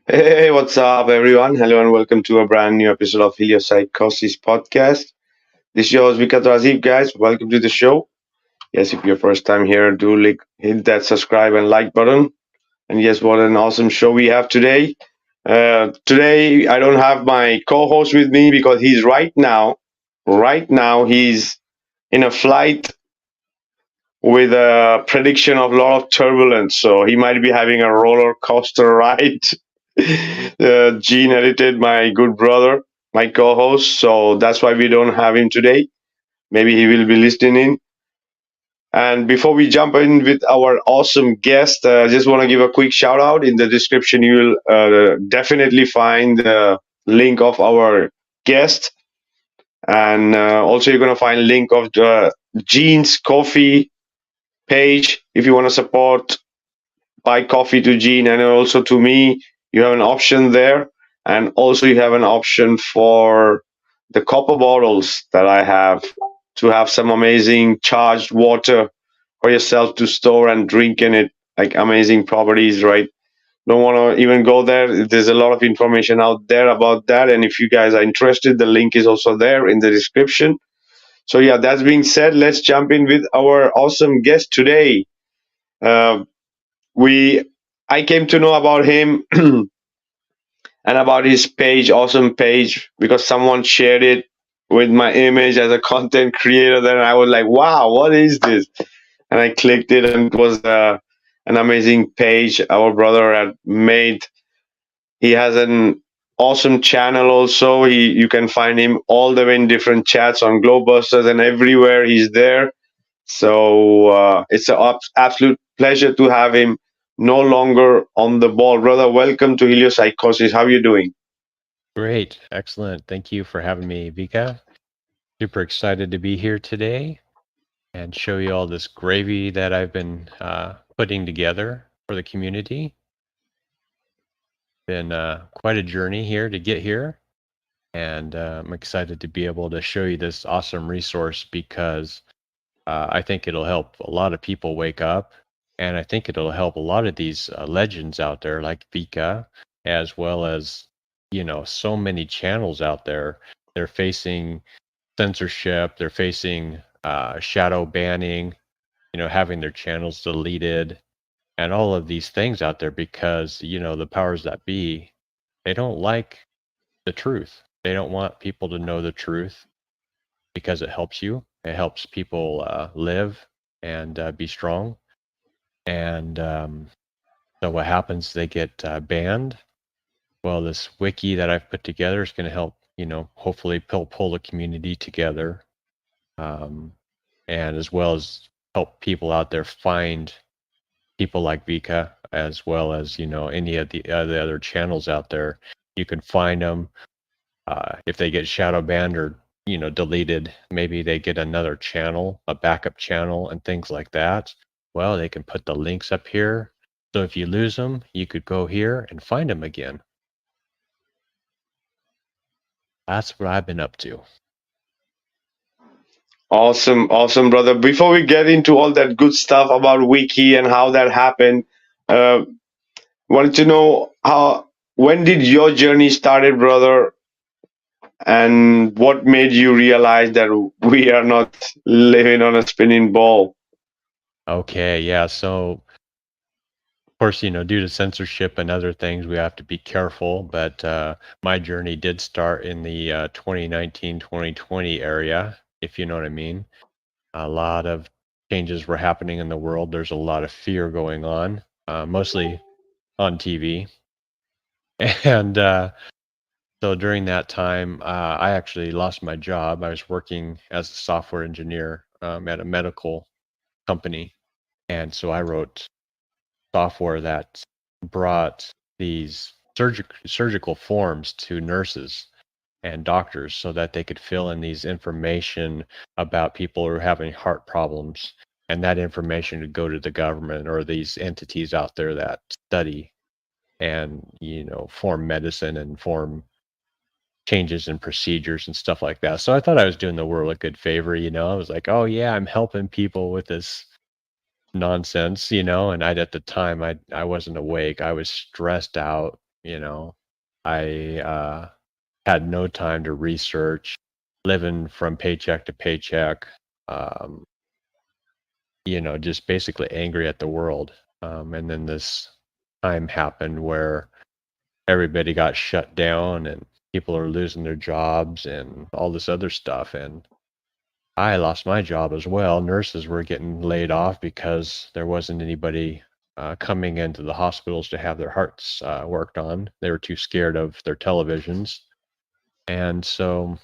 Hey, what's up, everyone? Hello, and welcome to a brand new episode of Heliopsychosis podcast. This is your host, Vikka Draziv, guys. Welcome to the show. Yes, if you're first time here, do hit that subscribe and like button. And yes, what an awesome show we have today. Today, I don't have my co-host with me because right now, he's in a flight with a prediction of a lot of turbulence. So he might be having a roller coaster ride. Gene edited my good brother, my co-host. So that's why we don't have him today. Maybe he will be listening. And before we jump in with our awesome guest, I just want to give a quick shout out. In the description, you will definitely find the link of our guest, and also you're going to find link of the Gene's coffee page if you want to support buy coffee to Gene and also to me. You have an option there, and also you have an option for the copper bottles that I have to have some amazing charged water for yourself to store and drink in it, like amazing properties, right? Don't want to even go there. There's a lot of information out there about that, and if you guys are interested, the link is also there in the description. So yeah, that's being said, let's jump in with our awesome guest today. Uh, we I came to know about him and about his page, awesome page, because someone shared it with my image as a content creator. Then I was like, wow, what is this? And I clicked it, and it was an amazing page our brother had made. He has an awesome channel also. You can find him all the way in different chats on Globusters and everywhere he's there. So it's an absolute pleasure to have him no longer on the ball. Brother, welcome to Heliopsychosis. How are you doing? Great. Excellent. Thank you for having me, Vika. Super excited to be here today and show you all this gravy that I've been putting together for the community. Been quite a journey here to get here. And I'm excited to be able to show you this awesome resource because I think it'll help a lot of people wake up. And I think it'll help a lot of these legends out there like Vika, as well as, so many channels out there. They're facing censorship, they're facing shadow banning, having their channels deleted, and all of these things out there because, the powers that be, they don't like the truth. They don't want people to know the truth because it helps you. It helps people live and be strong. And so what happens? They get banned. Well, this wiki that I've put together is going to help, hopefully pull the community together, um, and as well as help people out there find people like Vika, as well as any of the other channels out there. You can find them. If they get shadow banned or deleted, maybe they get another channel, a backup channel, and things like that. Well, they can put the links up here. So if you lose them, you could go here and find them again. That's what I've been up to. Awesome, awesome, brother. Before we get into all that good stuff about Wiki and how that happened, uh, wanted to know when did your journey started, brother, and what made you realize that we are not living on a spinning ball? Okay, yeah. So of course, due to censorship and other things, we have to be careful. But my journey did start in the 2019, 2020 area, if you know what I mean. A lot of changes were happening in the world. There's a lot of fear going on, mostly on TV. And so during that time, I actually lost my job. I was working as a software engineer at a medical company. And so I wrote software that brought these surgical forms to nurses and doctors so that they could fill in these information about people who are having heart problems, and that information would go to the government or these entities out there that study and form medicine and form changes in procedures and stuff like that. So I thought I was doing the world a good favor. I was like, oh yeah, I'm helping people with this nonsense, and at the time I wasn't awake. I was stressed out. You know, I had no time to research, living from paycheck to paycheck. Um, just basically angry at the world. And then this time happened where everybody got shut down and people are losing their jobs and all this other stuff. And I lost my job as well. Nurses were getting laid off because there wasn't anybody coming into the hospitals to have their hearts worked on. They were too scared of their televisions. And so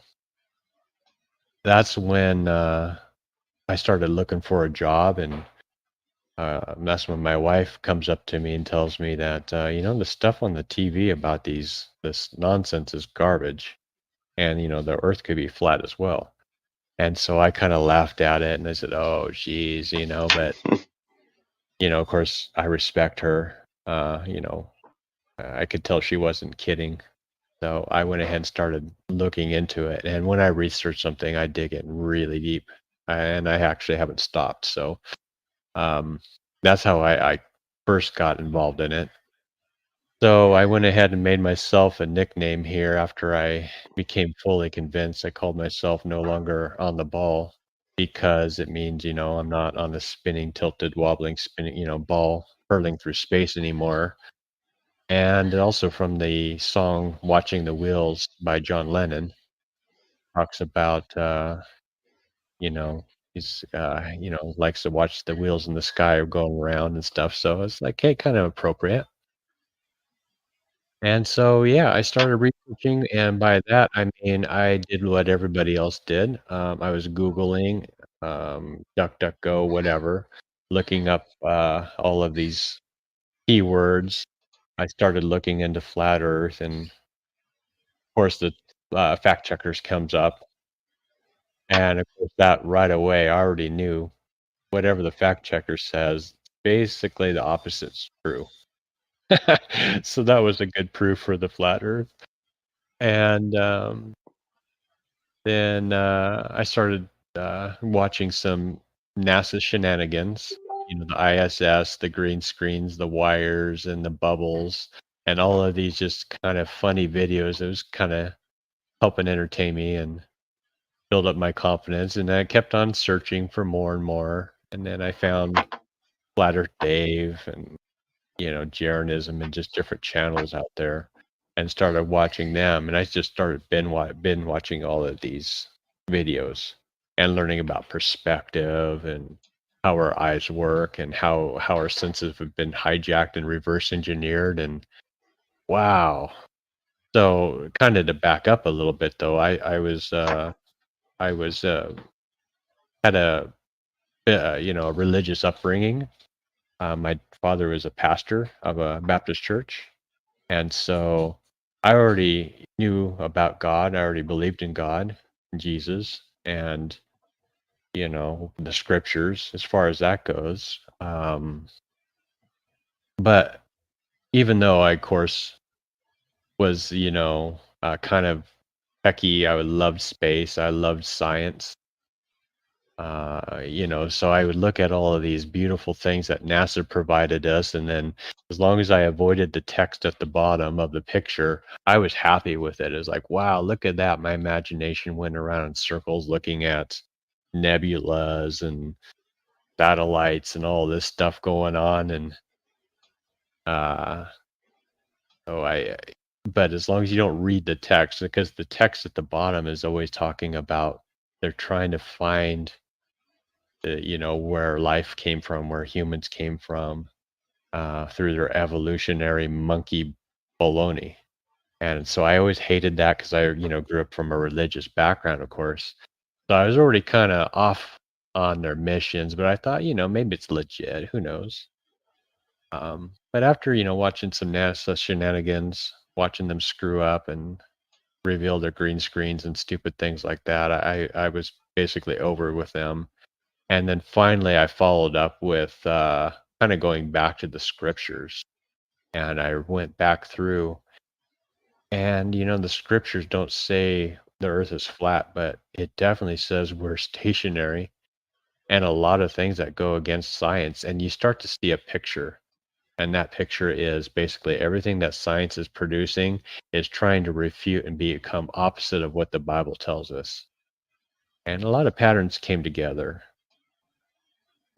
that's when I started looking for a job. And that's when my wife comes up to me and tells me that, the stuff on the TV about this nonsense is garbage. And, the earth could be flat as well. And so I kind of laughed at it and I said, oh, geez, but of course, I respect her. I could tell she wasn't kidding. So I went ahead and started looking into it. And when I research something, I dig in really deep, and I actually haven't stopped. So um, that's how I first got involved in it. So I went ahead and made myself a nickname here after I became fully convinced. I called myself No Longer on the Ball because it means, I'm not on the spinning, tilted, wobbling, spinning, ball hurling through space anymore. And also from the song Watching the Wheels by John Lennon talks about, you know, he's, likes to watch the wheels in the sky going around and stuff. So it's like, hey, kind of appropriate. And so, yeah, I started researching, and by that, I mean, I did what everybody else did. I was Googling, DuckDuckGo, whatever, looking up all of these keywords. I started looking into flat Earth, and of course, the fact checkers comes up, and of course, that right away, I already knew whatever the fact checker says, basically the opposite's true. So that was a good proof for the flat Earth, and then, I started, watching some NASA shenanigans, the ISS, the green screens, the wires, and the bubbles, and all of these just kind of funny videos. It was kinda helping entertain me and build up my confidence, and I kept on searching for more and more, and then I found Flat Earth Dave and Jeranism and just different channels out there, and started watching them. And I just started bin watching all of these videos and learning about perspective and how our eyes work and how our senses have been hijacked and reverse engineered. And wow. So kind of to back up a little bit though, I was had a religious upbringing. My father was a pastor of a Baptist church. And so I already knew about God. I already believed in God, Jesus, and the scriptures as far as that goes. But even though I, of course, was kind of techie, I loved space. I loved science. So I would look at all of these beautiful things that NASA provided us, and then as long as I avoided the text at the bottom of the picture, I was happy with it. It was like, wow, look at that. My imagination went around in circles looking at nebulas and satellites and all this stuff going on. And uh, so but as long as you don't read the text, because the text at the bottom is always talking about they're trying to find where life came from, where humans came from, through their evolutionary monkey baloney. And so I always hated that because I, grew up from a religious background, of course. So I was already kind of off on their missions, but I thought, maybe it's legit. Who knows? But after, watching some NASA shenanigans, watching them screw up and reveal their green screens and stupid things like that, I was basically over with them. And then finally, I followed up with kind of going back to the scriptures. And I went back through, and the scriptures don't say the earth is flat, but it definitely says we're stationary, and a lot of things that go against science. And you start to see a picture. And that picture is basically everything that science is producing is trying to refute and become opposite of what the Bible tells us. And a lot of patterns came together.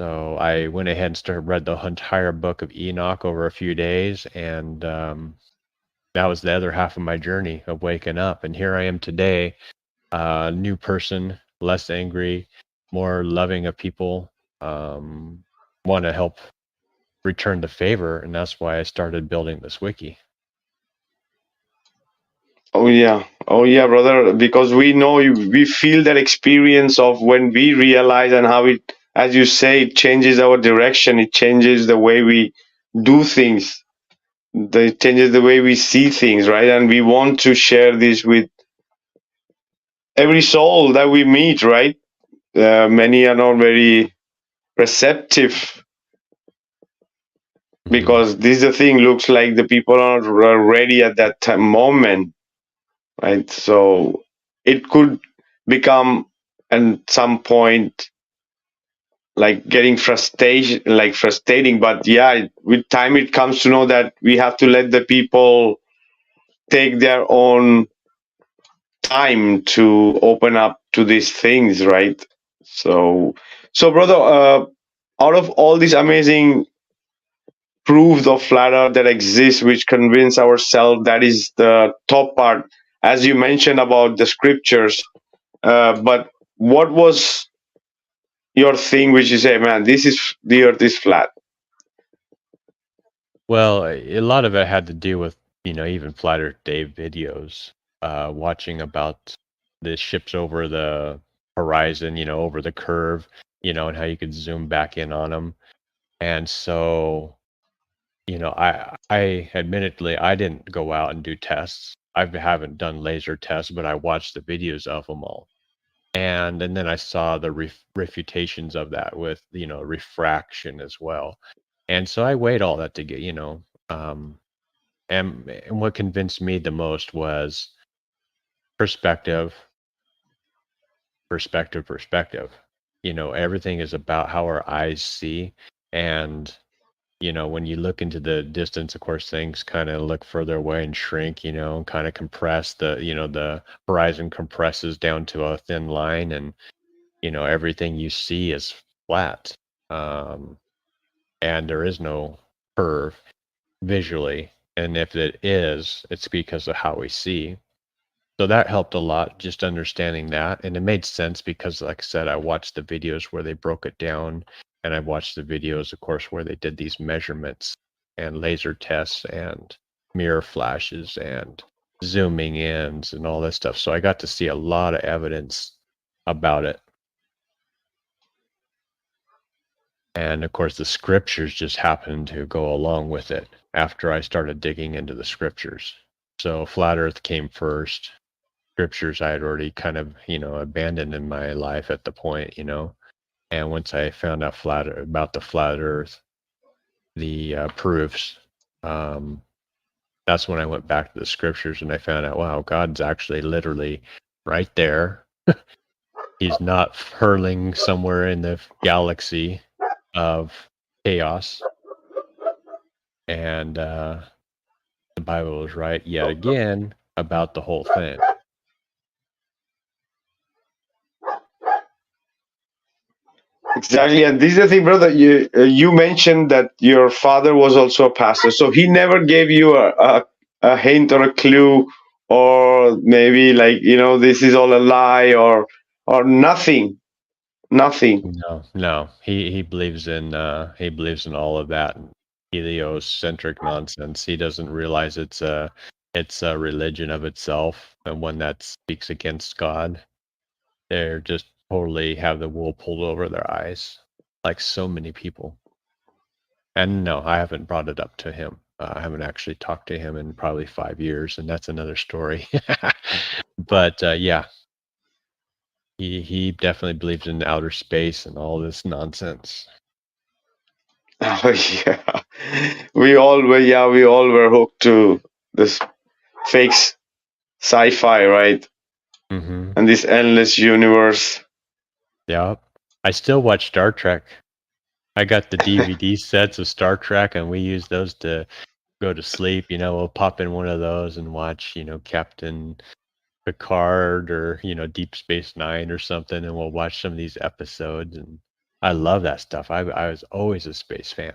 So I went ahead and read the entire book of Enoch over a few days, and that was the other half of my journey of waking up. And here I am today, a new person, less angry, more loving of people, want to help return the favor, and that's why I started building this wiki. Oh yeah, brother. Because we know we feel that experience of when we realize and how it, as you say, it changes our direction. It changes the way we do things. It changes the way we see things, right? And we want to share this with every soul that we meet, right? Many are not very receptive because this is the thing. Looks like the people are not ready at that moment, right? So it could become at some point like getting frustration, like frustrating. But yeah, with time it comes to know that we have to let the people take their own time to open up to these things, right? So brother, out of all these amazing proofs of flat earth that exist, which convince ourselves, that is the top part, as you mentioned about the scriptures. But what was your thing which you say, man, this is, the earth is flat? Well, a lot of it had to do with, even Flat Earth Day videos, watching about the ships over the horizon, over the curve, and how you could zoom back in on them. And so, I admittedly, I didn't go out and do tests. I haven't done laser tests, but I watched the videos of them all. And then I saw the refutations of that with, refraction as well. And so I weighed all that to get, um, and what convinced me the most was perspective, perspective, perspective. Everything is about how our eyes see. And, when you look into the distance, of course, things kind of look further away and shrink, and kind of compress. The horizon compresses down to a thin line, and, everything you see is flat. Um, and there is no curve visually. And if it is, it's because of how we see. So that helped a lot, just understanding that. And it made sense because, like I said, I watched the videos where they broke it down. And I watched the videos, of course, where they did these measurements and laser tests and mirror flashes and zooming ins and all this stuff. So I got to see a lot of evidence about it. And of course, the scriptures just happened to go along with it after I started digging into the scriptures. So flat earth came first. Scriptures I had already kind of, abandoned in my life at the point, And once I found out about the flat earth, the proofs, that's when I went back to the scriptures and I found out, wow, God's actually literally right there. He's not hurling somewhere in the galaxy of chaos. And the Bible was right yet again about the whole thing. Exactly, and this is the thing, brother. You mentioned that your father was also a pastor, so he never gave you a hint or a clue, or maybe like, this is all a lie, or nothing, nothing. No. He believes in all of that heliocentric nonsense. He doesn't realize it's a religion of itself and one that speaks against God. They're just totally have the wool pulled over their eyes, like so many people. And no, I haven't brought it up to him. I haven't actually talked to him in probably 5 years, and that's another story. But yeah, he definitely believes in outer space and all this nonsense. Oh yeah, we all were hooked to this fake sci-fi, right? Mm-hmm. And this endless universe. Yeah, I still watch Star Trek. I got the DVD sets of Star Trek, and we use those to go to sleep. We'll pop in one of those and watch, Captain Picard or, Deep Space Nine or something, and we'll watch some of these episodes. And I love that stuff. I was always a space fan.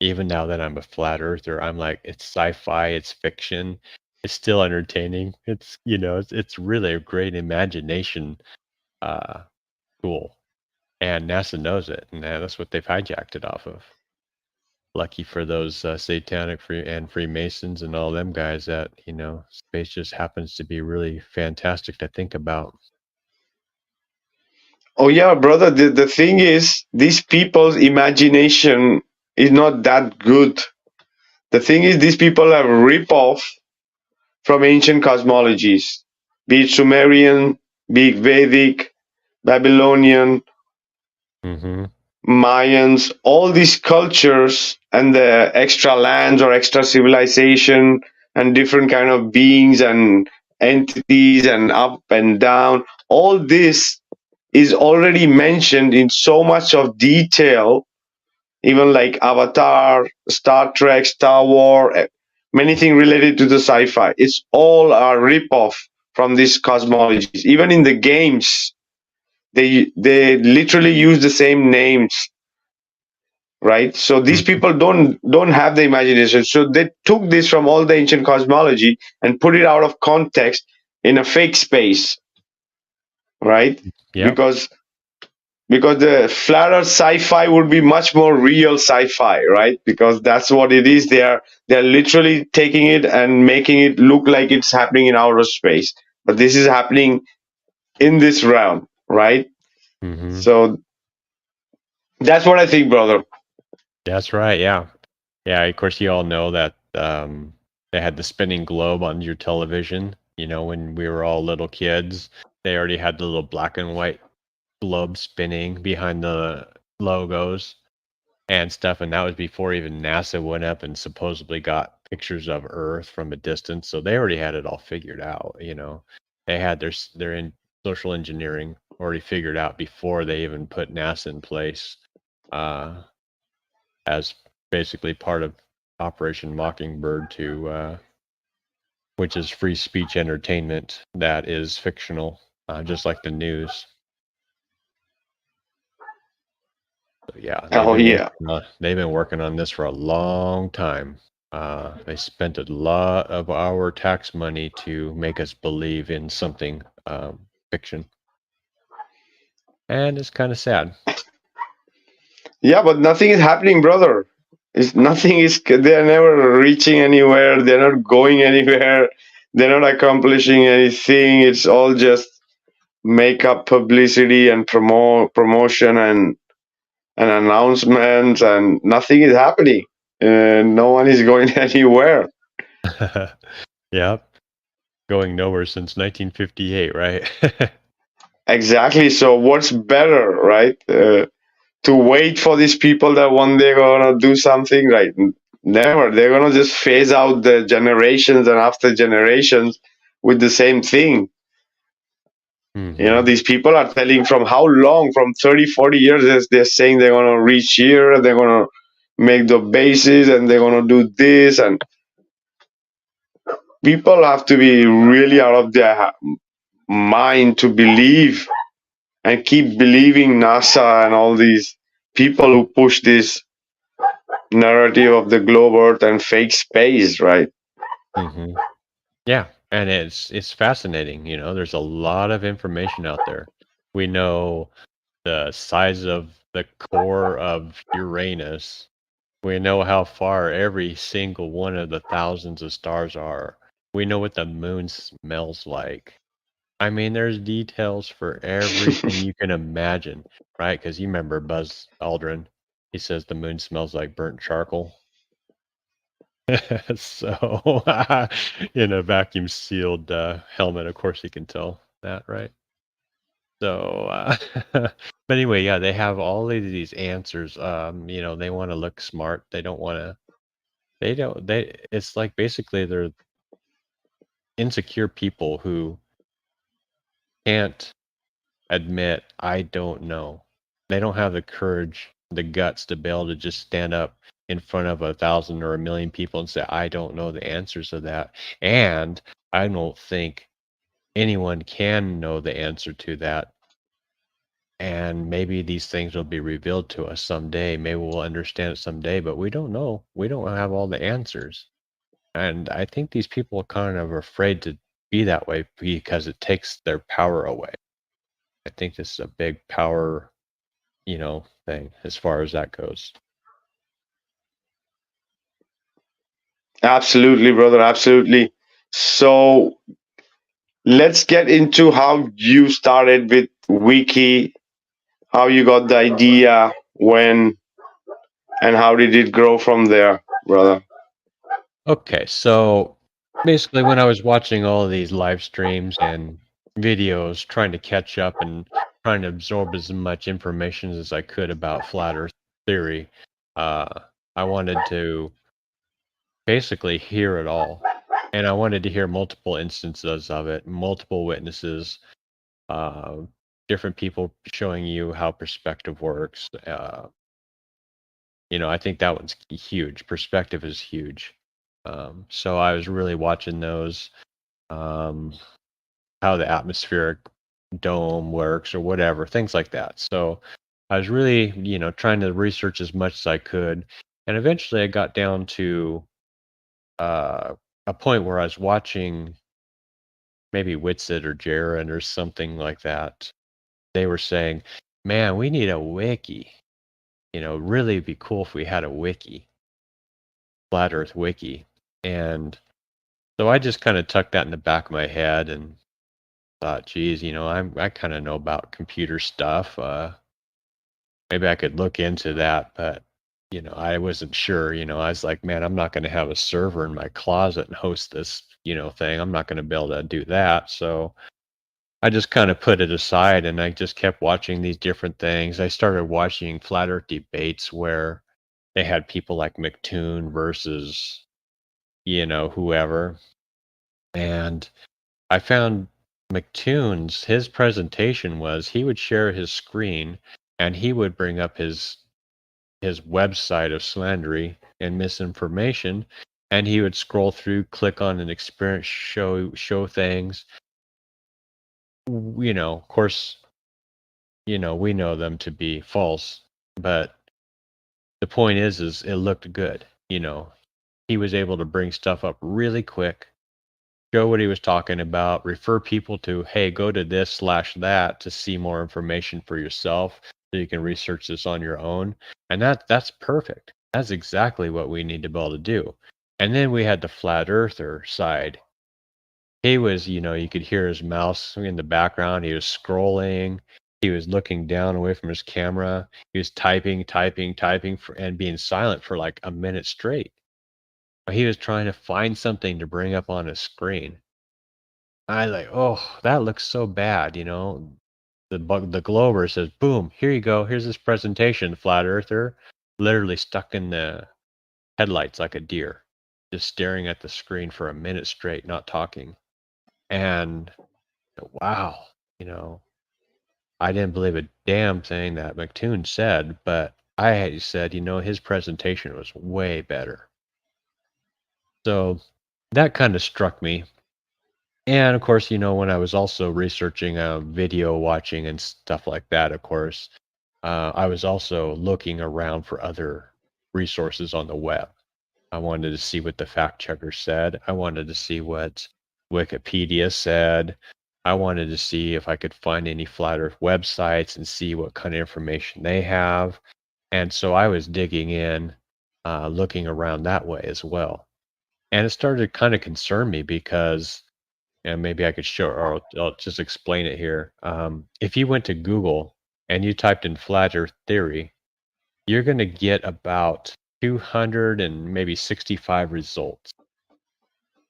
Even now that I'm a flat earther, I'm like, it's sci-fi, it's fiction, it's still entertaining. It's really a great imagination uh, tool, and NASA knows it, and that's what they've hijacked it off of. Lucky for those satanic Freemasons and all them guys that space just happens to be really fantastic to think about. Oh yeah, brother. The thing is, these people's imagination is not that good. The thing is, these people have rip off from ancient cosmologies, be it Sumerian, be it Vedic, Babylonian, Mm-hmm. Mayans, all these cultures and the extra lands or extra civilization and different kind of beings and entities and up and down. All this is already mentioned in so much of detail, even like Avatar, Star Trek, Star Wars, many things related to the sci-fi. It's all a rip-off from these cosmologies. Even in the games, they literally use the same names, right? So these Mm-hmm. people don't have the imagination. So they took this from all the ancient cosmology and put it out of context in a fake space, right? Yep. Because the flatter sci-fi would be much more real sci-fi, right? Because that's what it is. They're literally taking it and making it look like it's happening in outer space, but this is happening in this realm, right? Mm-hmm. So that's what I think, brother. That's right. Yeah. Yeah. Of course, you all know that they had the spinning globe on your television. When we were all little kids, they already had the little black and white globe spinning behind the logos and stuff. And that was before even NASA went up and supposedly got pictures of Earth from a distance. So they already had it all figured out. They had their in social engineering already figured out before they even put NASA in place. As basically part of Operation Mockingbird which is free speech entertainment that is fictional, just like the news. So yeah, Oh yeah. they've been working on this for a long time. They spent a lot of our tax money to make us believe in something fiction, and it's kind of sad. Yeah, but nothing is happening, brother. It's nothing is. They're never reaching anywhere. They're not going anywhere. They're not accomplishing anything. It's all just make up publicity and promotion and announcements, and nothing is happening. No one is going anywhere. Yep, going nowhere since 1958, right? Exactly. So what's better, right? To wait for these people that one day gonna do something, right? Never. They're gonna just phase out the generations and after generations with the same thing. Hmm. These people are telling from how long, from 30, 40 years, they're saying they're gonna reach here, they're gonna make the bases, and they're gonna do this, and people have to be really out of their mind to believe and keep believing NASA and all these people who push this narrative of the globe earth and fake space, right? Hmm. Yeah, and it's fascinating. There's a lot of information out there. We know the size of the core of Uranus. We know how far every single one of the thousands of stars are. We know what the moon smells like. I mean, there's details for everything you can imagine, right? Because you remember Buzz Aldrin. He says the moon smells like burnt charcoal. So, in a vacuum sealed helmet, of course, you can tell that, right? So, but anyway, yeah, they have all of these answers. They want to look smart. They don't want to. They don't. It's like basically they're insecure people who can't admit I don't know. They don't have the courage the guts to be able to just stand up in front of 1,000 or 1,000,000 people and say, I don't know the answers to that. And I don't think anyone can know the answer to that. And maybe these things will be revealed to us someday. Maybe we'll understand it someday, but we don't know. We don't have all the answers. And I think these people are kind of afraid to be that way because it takes their power away. I think this is a big power, thing as far as that goes. Absolutely, brother. Absolutely. So let's get into how you started with Wiki, how you got the idea, when, and how did it grow from there, brother? Okay, so basically, when I was watching all of these live streams and videos, trying to catch up and trying to absorb as much information as I could about flat Earth theory, uh, I wanted to basically hear it all. And I wanted to hear multiple instances of it, multiple witnesses, uh, different people showing you how perspective works. I think that one's huge. Perspective is huge. So I was really watching those, um, how the atmospheric dome works or whatever, things like that. So I was really, trying to research as much as I could. And eventually I got down to uh, a point where I was watching maybe Witsit or Jaren or something like that. They were saying, man, we need a wiki. Really be cool if we had a wiki, flat Earth wiki. And so I just kind of tucked that in the back of my head and thought, geez, I kind of know about computer stuff. Maybe I could look into that, but I wasn't sure. I was like, man, I'm not going to have a server in my closet and host this, thing. I'm not going to be able to do that. So I just kind of put it aside and I just kept watching these different things. I started watching flat Earth debates where they had people like McToon versus, whoever. And I found McToon's his presentation was he would share his screen and he would bring up his website of slandery and misinformation, and he would scroll through, click on an experience, show things. Of course, we know them to be false, but the point is it looked good. He was able to bring stuff up really quick, show what he was talking about, refer people to, hey, go to this/that to see more information for yourself so you can research this on your own. And that's perfect. That's exactly what we need to be able to do. And then we had the flat earther side. He was, you could hear his mouse in the background. He was scrolling. He was looking down away from his camera. He was typing, typing, typing, and being silent for like a minute straight. He was trying to find something to bring up on his screen. I like, oh, that looks so bad. The Glober says, boom, here you go. Here's this presentation, flat earther, literally stuck in the headlights like a deer, just staring at the screen for a minute straight, not talking. And wow, you know, I didn't believe a damn thing that McToon said, but I said, his presentation was way better. So that kind of struck me. And of course, when I was also researching video watching and stuff like that, of course, I was also looking around for other resources on the web. I wanted to see what the fact checker said. I wanted to see what Wikipedia said. I wanted to see if I could find any flat earth websites and see what kind of information they have. And so I was digging in, looking around that way as well. And it started to kind of concern me because, and maybe I could show, or I'll just explain it here. If you went to Google and you typed in flat earth theory, you're going to get about 200 and maybe 65 results.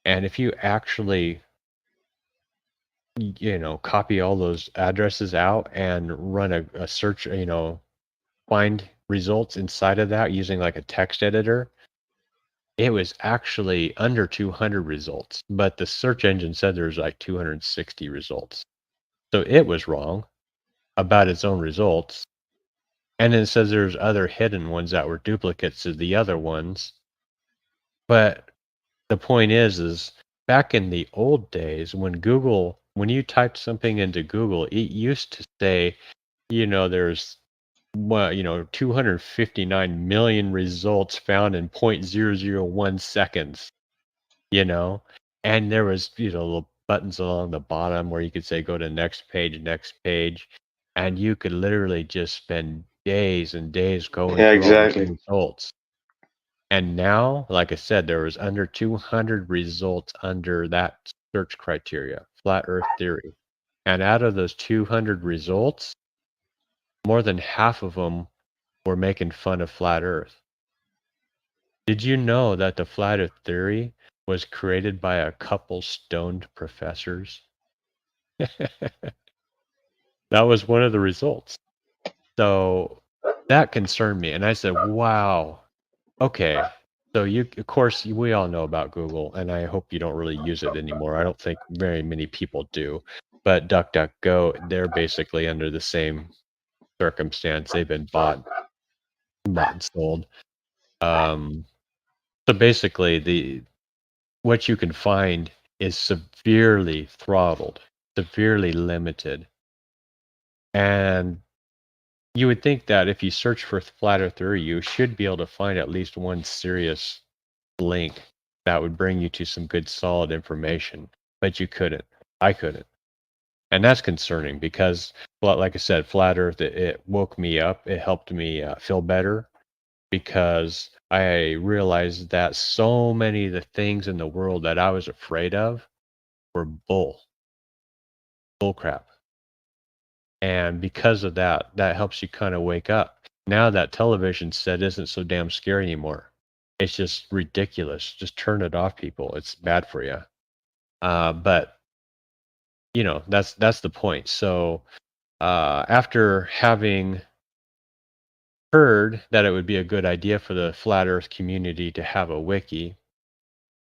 And if you actually, copy all those addresses out and run a search, find results inside of that using like a text editor, it was actually under 200 results, but the search engine said there's like 260 results. So it was wrong about its own results. And then it says there's other hidden ones that were duplicates of the other ones. But the point is back in the old days when you typed something into Google, it used to say, there's 259 million results found in 0.001 seconds, you know, and there was, little buttons along the bottom where you could say, go to next page. And you could literally just spend days and days going Yeah, through all these exactly. results. And now, like I said, there was under 200 results under that search criteria, flat earth theory. And out of those 200 results, more than half of them were making fun of flat earth. Did you know that the flat earth theory was created by a couple stoned professors? That was one of the results. So that concerned me. And I said, wow, okay. So of course, we all know about Google, and I hope you don't really use it anymore. I don't think very many people do. But DuckDuckGo, they're basically under the same circumstance. They've been bought and sold. So basically, what you can find is severely throttled, severely limited, and you would think that if you search for flat earth theory, you should be able to find at least one serious link that would bring you to some good solid information, but you couldn't. I couldn't. And that's concerning because, well, like I said, flat earth, it woke me up. It helped me feel better because I realized that so many of the things in the world that I was afraid of were bull crap. And because of that, that helps you kind of wake up. Now that television set isn't so damn scary anymore. It's just ridiculous. Just turn it off, people. It's bad for you. But that's the point. So after having heard that it would be a good idea for the flat Earth community to have a wiki,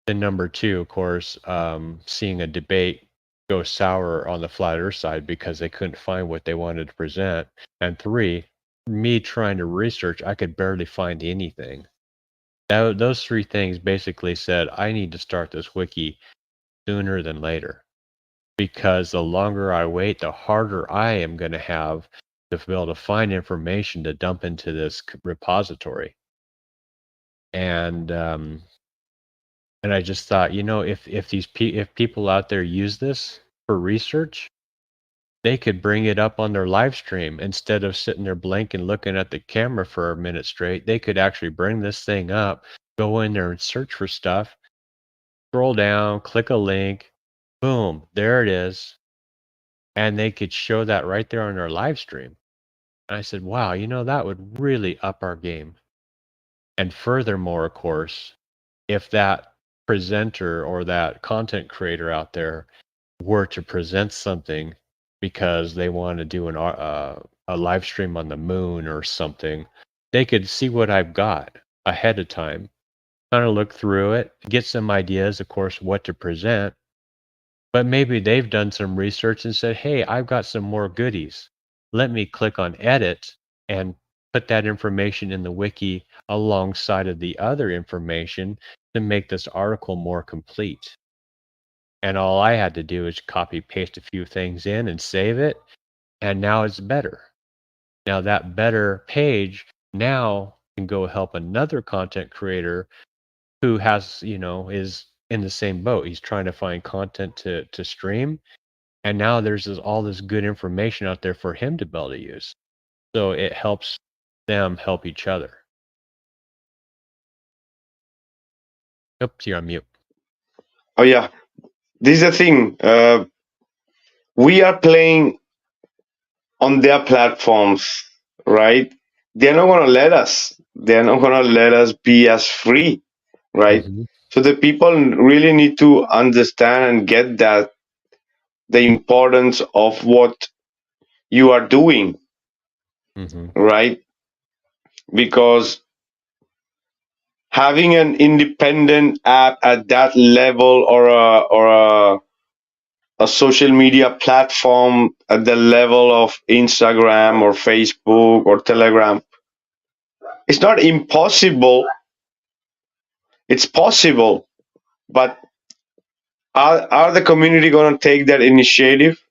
then number two, of course, seeing a debate go sour on the flat Earth side because they couldn't find what they wanted to present, and three, me trying to research, I could barely find anything. Those three things basically said I need to start this wiki sooner than later because the longer I wait, the harder I am going to have to be able to find information to dump into this repository. And I just thought, if people out there use this for research, they could bring it up on their live stream instead of sitting there blank and looking at the camera for a minute straight. They could actually bring this thing up, go in there and search for stuff, scroll down, click a link, boom, there it is. And they could show that right there on their live stream. And I said, wow, that would really up our game. And furthermore, of course, if that presenter or that content creator out there were to present something because they want to do a live stream on the moon or something, they could see what I've got ahead of time, kind of look through it, get some ideas, of course, what to present. But maybe they've done some research and said, hey, I've got some more goodies. Let me click on edit and put that information in the wiki alongside of the other information to make this article more complete. And all I had to do is copy paste a few things in and save it. And now it's better. Now that better page now can go help another content creator who has, is in the same boat. He's trying to find content to stream. And now there's all this good information out there for him to be able to use. So it helps them help each other. Oops, you're on mute. Oh yeah, this is the thing. We are playing on their platforms, right? They're not gonna let us. They're not gonna let us be as free, right? Mm-hmm. So the people really need to understand and get that the importance of what you are doing, Mm-hmm. right? Because having an independent app at that level or a a social media platform at the level of Instagram or Facebook or Telegram. It's not impossible, it's possible, but are the community going to take that initiative?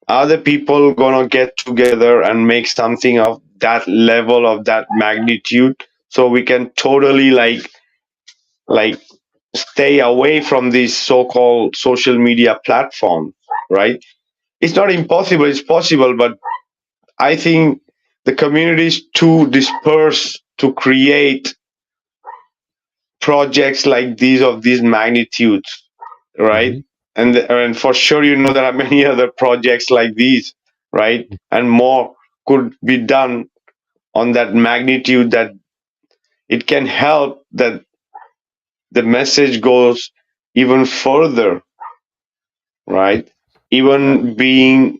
Are the people going to get together and make something of that level, of that magnitude, so we can totally like stay away from these so-called social media platforms, right? It's not impossible, it's possible, but I think the community is too dispersed to create projects like these of these magnitudes, right? Hmm. And for sure, you know, there are many other projects like these, right? And more could be done on that magnitude, that it can help that the message goes even further, right? Even being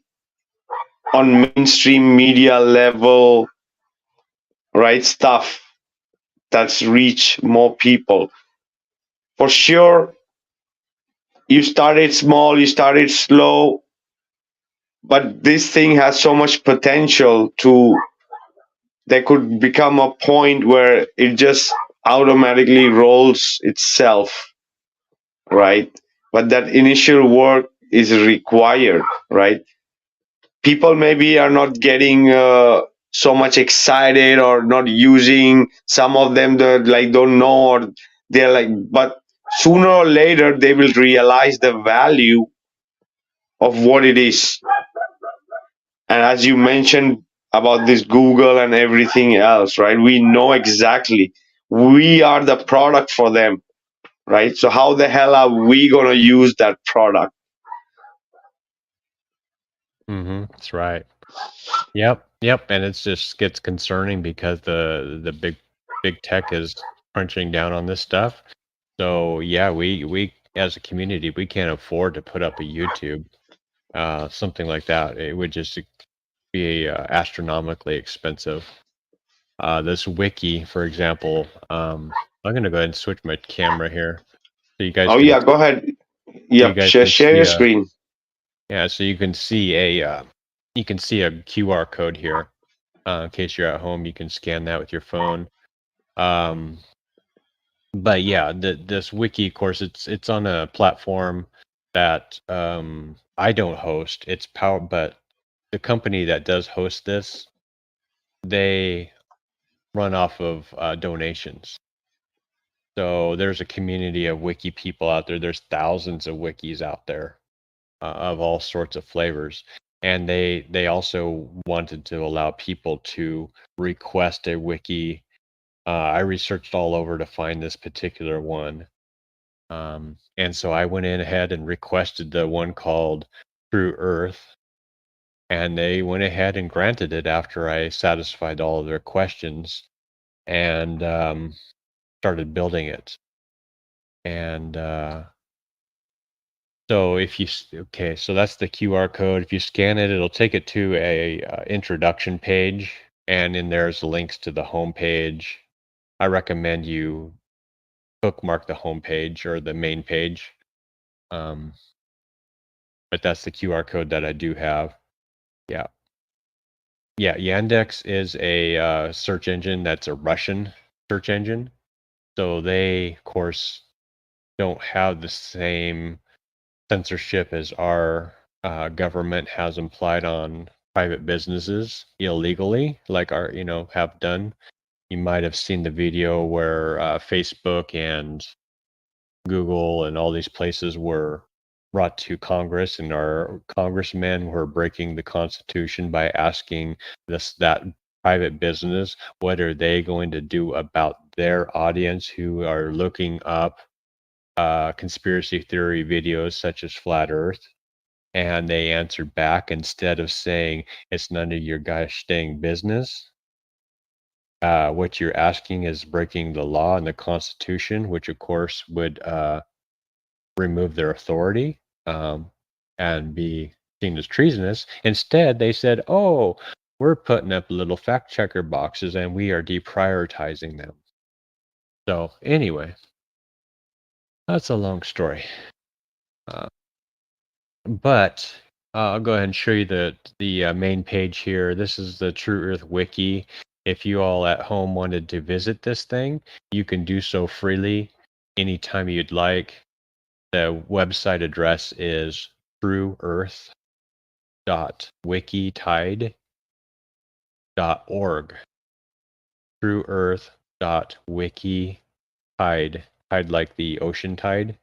on mainstream media level, right? Stuff that's reach more people. For sure, you started small, you started slow, but this thing has so much potential to, there could become a point where it just automatically rolls itself, right? But that initial work is required, right? People maybe are not getting so much excited or not using, some of them that like don't know, or they're like, but sooner or later they will realize the value of what it is. And as you mentioned about this Google and everything else, right? We know exactly we are the product for them, right? So how the hell are we going to use that product? That's right. Yep, yep, and it's just gets concerning because the big tech is crunching down on this stuff. So yeah, we as a community we can't afford to put up a YouTube, something like that. It would just be astronomically expensive. This wiki, for example, I'm gonna go ahead and switch my camera here so you guys Oh can yeah, go ahead. so you Yep, guys share, can share see your a screen. yeah, so you can see a QR code here. In case you're at home, you can scan that with your phone. Um, but yeah, this wiki course, it's on a platform that I don't host. It's power, but the company that does host this, they run off of donations. So there's a community of wiki people out there. There's thousands of wikis out there of all sorts of flavors, and they also wanted to allow people to request a wiki. I researched all over to find this particular one. And so I went in ahead and requested the one called True Earth, and they went ahead and granted it after I satisfied all of their questions and started building it. And so okay, so that's the QR code. If you scan it, it'll take it to a introduction page, and in there's links to the home page. I recommend you bookmark the home page or the main page. Um, but that's the QR code that I do have. Yeah. Yeah. Yandex is a search engine that's a Russian search engine. So they, of course, don't have the same censorship as our government has implied on private businesses illegally, like our, have done. You might have seen the video where Facebook and Google and all these places were brought to Congress, and our congressmen were breaking the Constitution by asking that private business what are they going to do about their audience who are looking up conspiracy theory videos such as Flat Earth. And they answered back, instead of saying it's none of your gosh dang business. What you're asking is breaking the law and the Constitution, which of course would remove their authority and be seen as treasonous. Instead, they said, "Oh, we're putting up little fact checker boxes and we are deprioritizing them." So anyway, that's a long story. Uh, But I'll go ahead and show you the main page here. This is the True Earth Wiki. If you all at home wanted to visit this thing, you can do so freely anytime you'd like. The website address is trueearth.wikitide.org. trueearth.wikitide, tide like the ocean tide.org.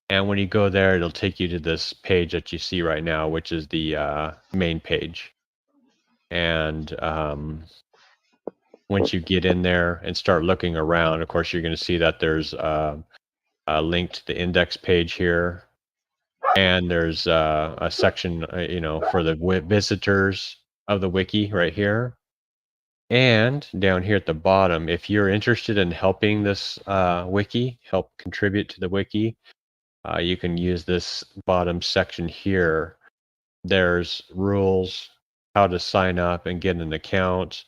And when you go there, it'll take you to this page that you see right now, which is the main page. And once you get in there and start looking around, of course, you're going to see that there's a link to the index page here. And there's a section, for the visitors of the wiki right here. And down here at the bottom, if you're interested in helping this wiki, help contribute to the wiki, you can use this bottom section here. There's rules, how to sign up and get an account,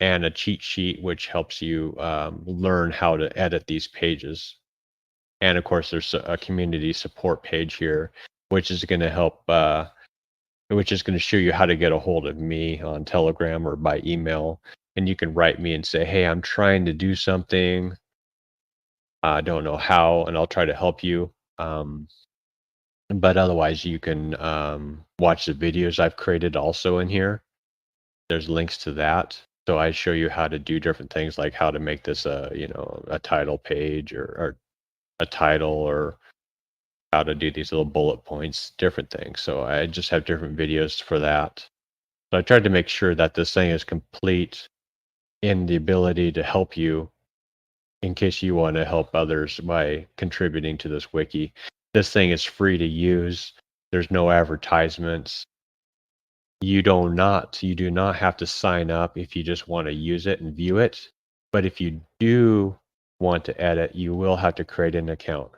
and a cheat sheet which helps you learn how to edit these pages. And of course, there's a community support page here, which is going to help, which is going to show you how to get a hold of me on Telegram or by email. And you can write me and say, hey, I'm trying to do something. I don't know how, and I'll try to help you. But otherwise, you can watch the videos I've created also in here. There's links to that. So I show you how to do different things, like how to make this a title page or a title, or how to do these little bullet points, different things. So I just have different videos for that. So I tried to make sure that this thing is complete in the ability to help you in case you want to help others by contributing to this wiki. This thing is free to use. There's no advertisements. You do not have to sign up if you just want to use it and view it. But if you do want to edit, you will have to create an account.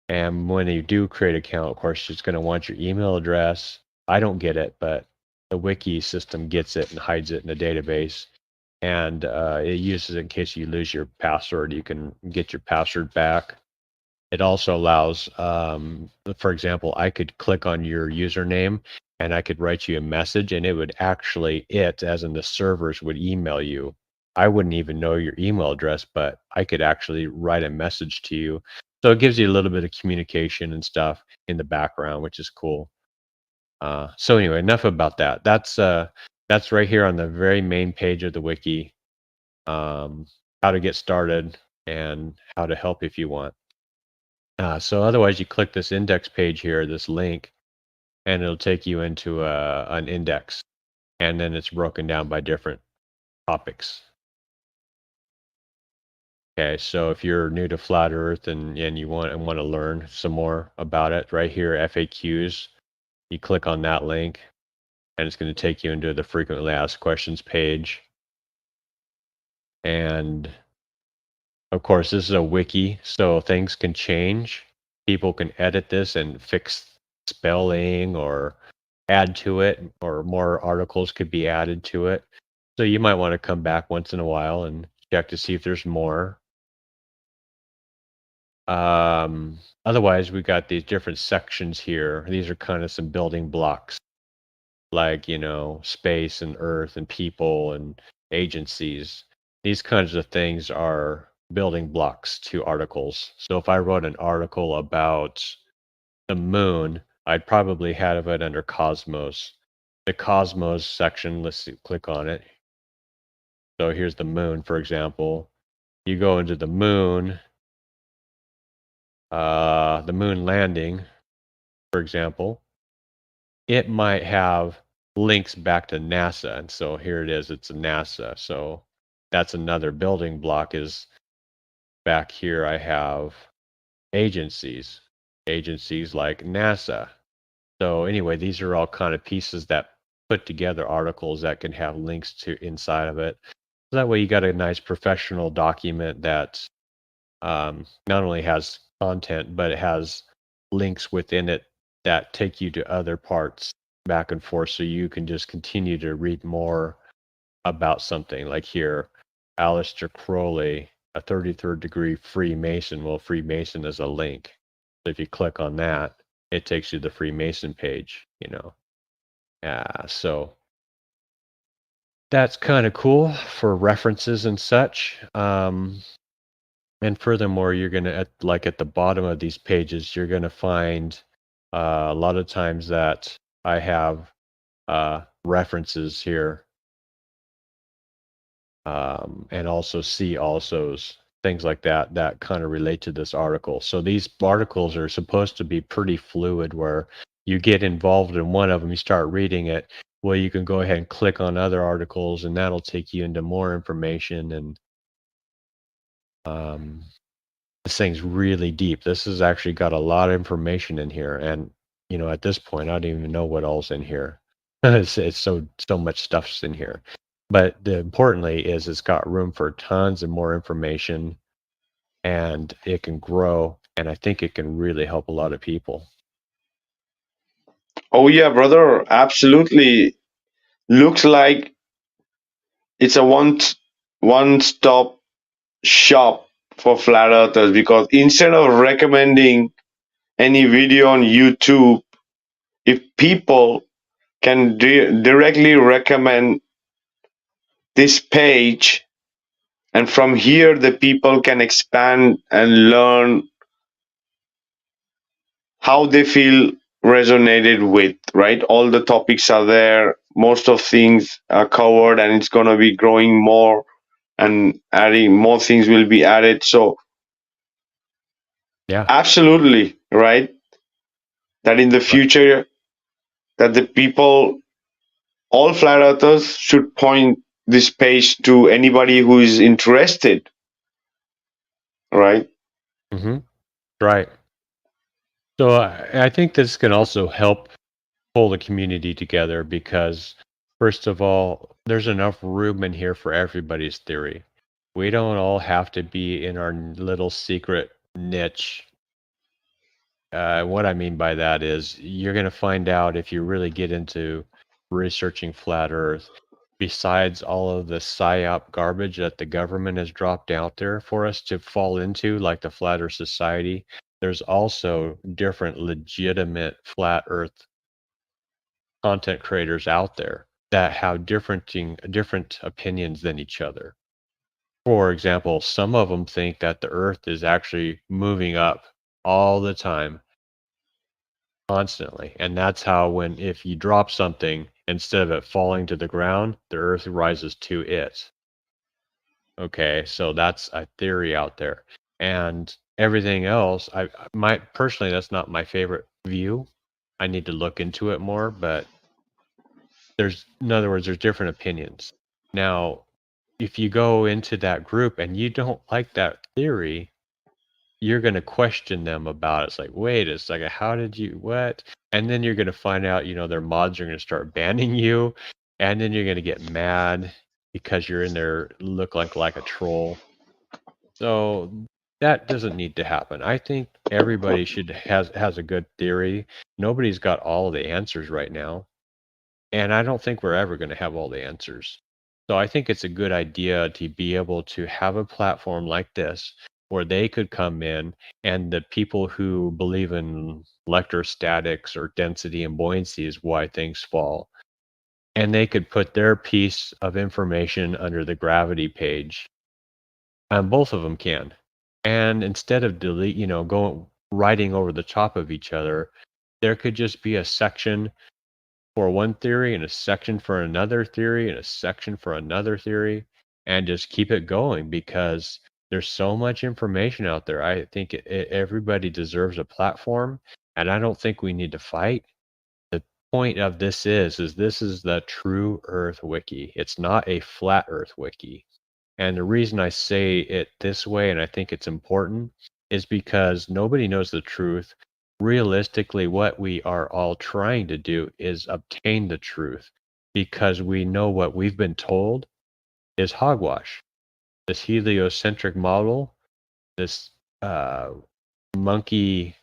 And when you do create an account, of course, it's going to want your email address. I don't get it, but the wiki system gets it and hides it in a database. And it uses it in case you lose your password. You can get your password back. It also allows, for example, I could click on your username and I could write you a message, and it would actually, as in the servers, would email you. I wouldn't even know your email address, but I could actually write a message to you. So it gives you a little bit of communication and stuff in the background, which is cool. So anyway, enough about that. That's right here on the very main page of the wiki. How to get started and how to help if you want. So otherwise, you click this index page here, this link, and it'll take you into an index, and then it's broken down by different topics. Okay, so if you're new to Flat Earth and you want to learn some more about it, right here, FAQs, you click on that link, and it's going to take you into the frequently asked questions page. And of course, this is a wiki, so things can change. People can edit this and fix spelling or add to it, or more articles could be added to it. So you might want to come back once in a while and check to see if there's more. Otherwise, we got these different sections here. These are kind of some building blocks, like, space and earth and people and agencies. These kinds of things are building blocks to articles. So if I wrote an article about the moon, I'd probably have it under Cosmos. The Cosmos section, let's see, click on it. So here's the moon, for example. You go into the moon landing, for example. It might have links back to NASA. And so here it is, it's a NASA. So that's another building block. Is back here I have agencies like NASA. So anyway, these are all kind of pieces that put together articles that can have links to inside of it. So that way you got a nice professional document that not only has content, but it has links within it that take you to other parts back and forth, so you can just continue to read more about something. Like here, Aleister Crowley, a 33rd degree Freemason. Well, Freemason is a link. So if you click on that, it takes you to the Freemason page, so that's kind of cool for references and such. And furthermore, you're gonna at the bottom of these pages, you're gonna find a lot of times that I have references here, and also see alsos, things like that that kind of relate to this article. So these articles are supposed to be pretty fluid, where you get involved in one of them, you start reading it. Well, you can go ahead and click on other articles, and that'll take you into more information. And this thing's really deep. This has actually got a lot of information in here, and at this point, I don't even know what all's in here. It's so much stuff's in here, but importantly is it's got room for tons of more information, and it can grow, and I think it can really help a lot of people. Oh yeah, brother, absolutely. Looks like it's a one stop shop for flat earthers, because instead of recommending any video on YouTube, if people can directly recommend this page, and from here the people can expand and learn how they feel resonated with, right? All the topics are there, most of things are covered, and it's going to be growing more, and adding more things will be added. So Yeah. absolutely right, that in the Right. future, that the people, all flat earthers, should point this page to anybody who is interested, right? Mm-hmm. Right. So I think this can also help pull the community together, because first of all, there's enough room in here for everybody's theory. We don't all have to be in our little secret niche. What I mean by that is, you're going to find out, if you really get into researching flat Earth, besides all of the psyop garbage that the government has dropped out there for us to fall into, like the Flat Earth Society, there's also different legitimate flat Earth content creators out there that have different opinions than each other. For example, some of them think that the Earth is actually moving up all the time, constantly, and that's how, if you drop something, instead of it falling to the ground, the Earth rises to it. Okay, so that's a theory out there, and everything else, personally, that's not my favorite view. I need to look into it more, but in other words, there's different opinions. Now, if you go into that group and you don't like that theory, you're going to question them about it. It's like, wait a second, how did you, what? And then you're going to find out, their mods are going to start banning you. And then you're going to get mad because you're in there, look like a troll. So that doesn't need to happen. I think everybody has a good theory. Nobody's got all the answers right now. And I don't think we're ever going to have all the answers. So I think it's a good idea to be able to have a platform like this, where they could come in, and the people who believe in electrostatics or density and buoyancy is why things fall, and they could put their piece of information under the gravity page. And both of them can. And instead of going writing over the top of each other, there could just be a section for one theory, and a section for another theory, and a section for another theory, and just keep it going, because there's so much information out there. I think everybody deserves a platform, and I don't think we need to fight. The point of this is this is the true Earth Wiki. It's not a flat Earth Wiki. And the reason I say it this way, and I think it's important, is because nobody knows the truth. Realistically, what we are all trying to do is obtain the truth, because we know what we've been told is hogwash. This heliocentric model, this monkey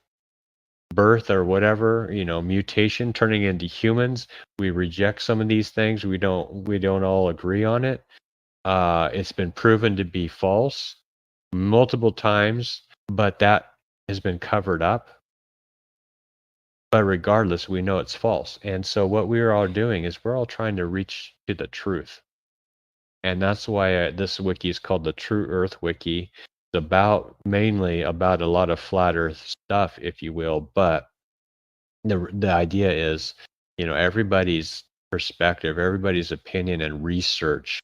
birth or whatever, mutation turning into humans. We reject some of these things. We don't all agree on it. It's been proven to be false multiple times, but that has been covered up. but regardless, we know it's false. And so what we're all doing is we're all trying to reach to the truth. And that's why this wiki is called the True Earth Wiki. It's mainly about a lot of flat Earth stuff, if you will. But the idea is, everybody's perspective, everybody's opinion and research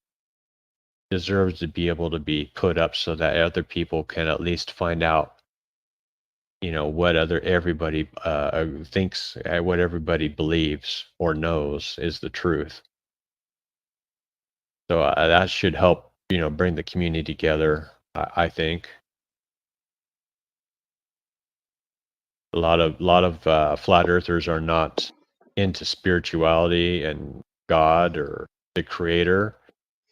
deserves to be able to be put up so that other people can at least find out, what everybody thinks, what everybody believes or knows is the truth. So that should help, bring the community together. I think a lot of flat earthers are not into spirituality and God or the creator,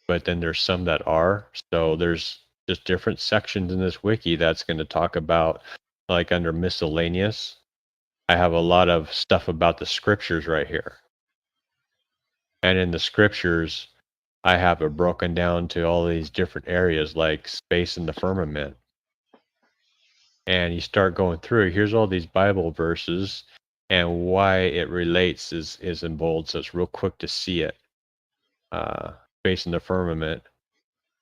but then there's some that are. So there's just different sections in this wiki that's going to talk about, like under miscellaneous, I have a lot of stuff about the scriptures right here. And in the scriptures, I have it broken down to all these different areas like space and the firmament. And you start going through, here's all these Bible verses, and why it relates is in bold, so it's real quick to see it. Space and the firmament,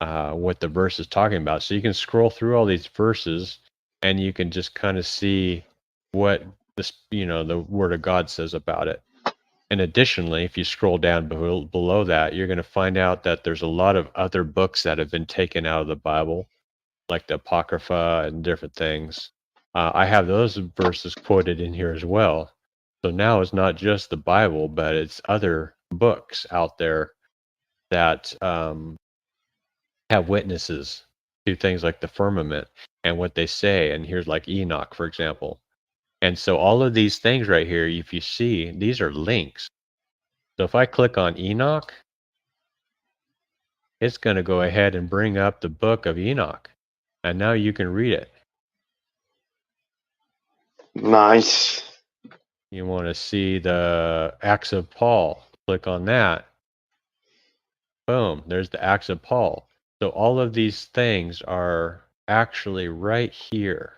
what the verse is talking about. So you can scroll through all these verses, and you can just kind of see what the Word of God says about it. And additionally, if you scroll down below that, you're going to find out that there's a lot of other books that have been taken out of the Bible, like the Apocrypha and different things. I have those verses quoted in here as well. So now it's not just the Bible, but it's other books out there that have witnesses to things like the firmament and what they say. And here's like Enoch, for example. And so all of these things right here, if you see, these are links. So if I click on Enoch, it's going to go ahead and bring up the book of Enoch. And now you can read it. Nice. You want to see the Acts of Paul, click on that. Boom, there's the Acts of Paul. So all of these things are actually right here.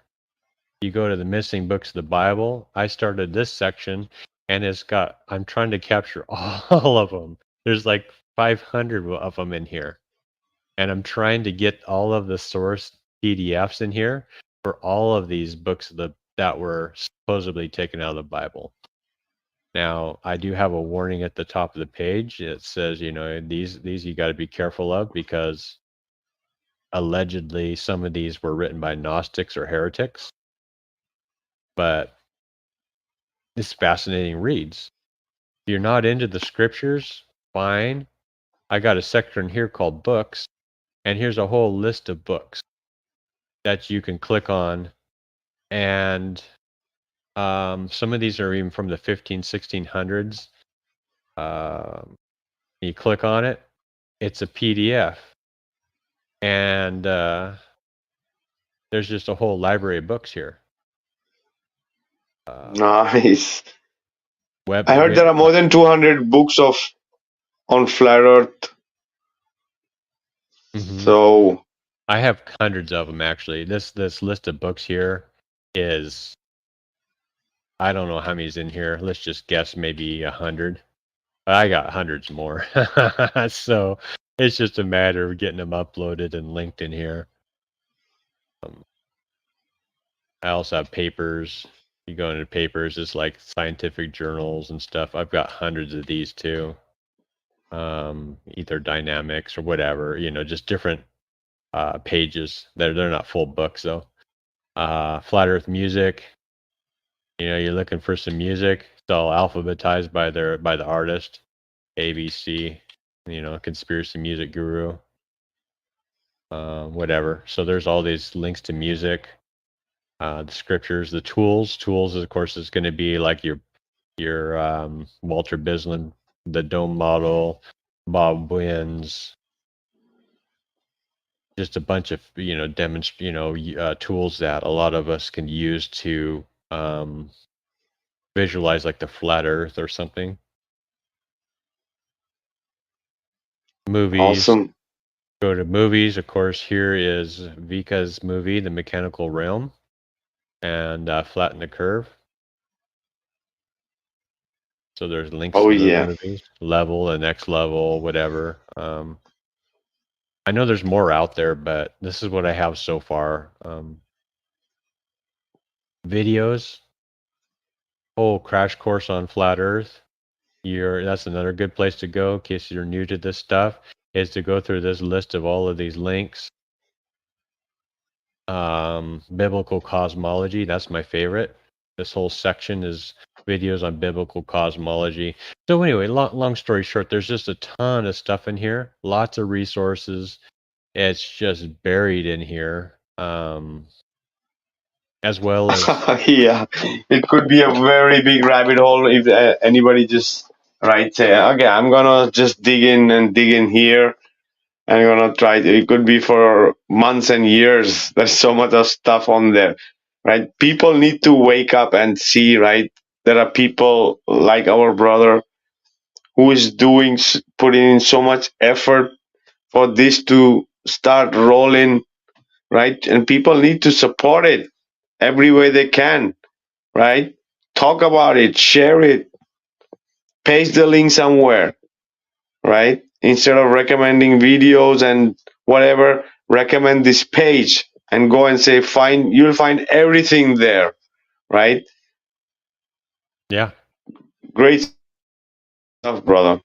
You go to the missing books of the Bible. I started this section and I'm trying to capture all of them. There's like 500 of them in here. And I'm trying to get all of the source PDFs in here for all of these books that were supposedly taken out of the Bible. Now, I do have a warning at the top of the page. It says, these you got to be careful of because allegedly some of these were written by Gnostics or heretics. But it's fascinating reads. If you're not into the scriptures, fine. I got a section here called books, and here's a whole list of books that you can click on. And some of these are even from the 1600s. You click on it, it's a PDF. And there's just a whole library of books here. Nice. I heard there are more than 200 books on flat Earth. Mm-hmm. So I have hundreds of them actually. This list of books here is, I don't know how many's in here. Let's just guess maybe 100. I got hundreds more. So it's just a matter of getting them uploaded and linked in here. I also have papers. You go into papers, it's like scientific journals and stuff. I've got hundreds of these too. Either dynamics or whatever, just different pages. They're not full books though. Flat Earth music. You're looking for some music. It's all alphabetized by the artist. ABC. Conspiracy music guru. Whatever. So there's all these links to music. The scriptures, the tools. Tools, of course, is going to be like your Walter Bislin, the dome model, Bob Wins, just a bunch of tools that a lot of us can use to visualize like the flat Earth or something. Movies. awesome. Go to movies. Of course, here is Vikka's movie, The Mechanical Realm, and Flatten the Curve. So there's links Oh to those yeah. movies, Level, the next level, whatever. I know there's more out there, but this is what I have so far. Videos, whole crash course on flat Earth. That's another good place to go in case you're new to this stuff. Is to go through this list of all of these links. Biblical cosmology, that's my favorite. This whole section is videos on biblical cosmology. So anyway, long story short, there's just a ton of stuff in here, lots of resources. It's just buried in here, as well as Yeah, it could be a very big rabbit hole if anybody just right say, okay, I'm gonna just dig in here. I'm gonna try. It could be for months and years. There's so much of stuff on there, right? People need to wake up and see, right? There are people like our brother who is putting in so much effort for this to start rolling, right? And people need to support it every way they can, right? Talk about it, share it, paste the link somewhere, right? Instead of recommending videos and whatever, recommend this page and go and say, you'll find everything there, right? yeah, Great stuff, brother.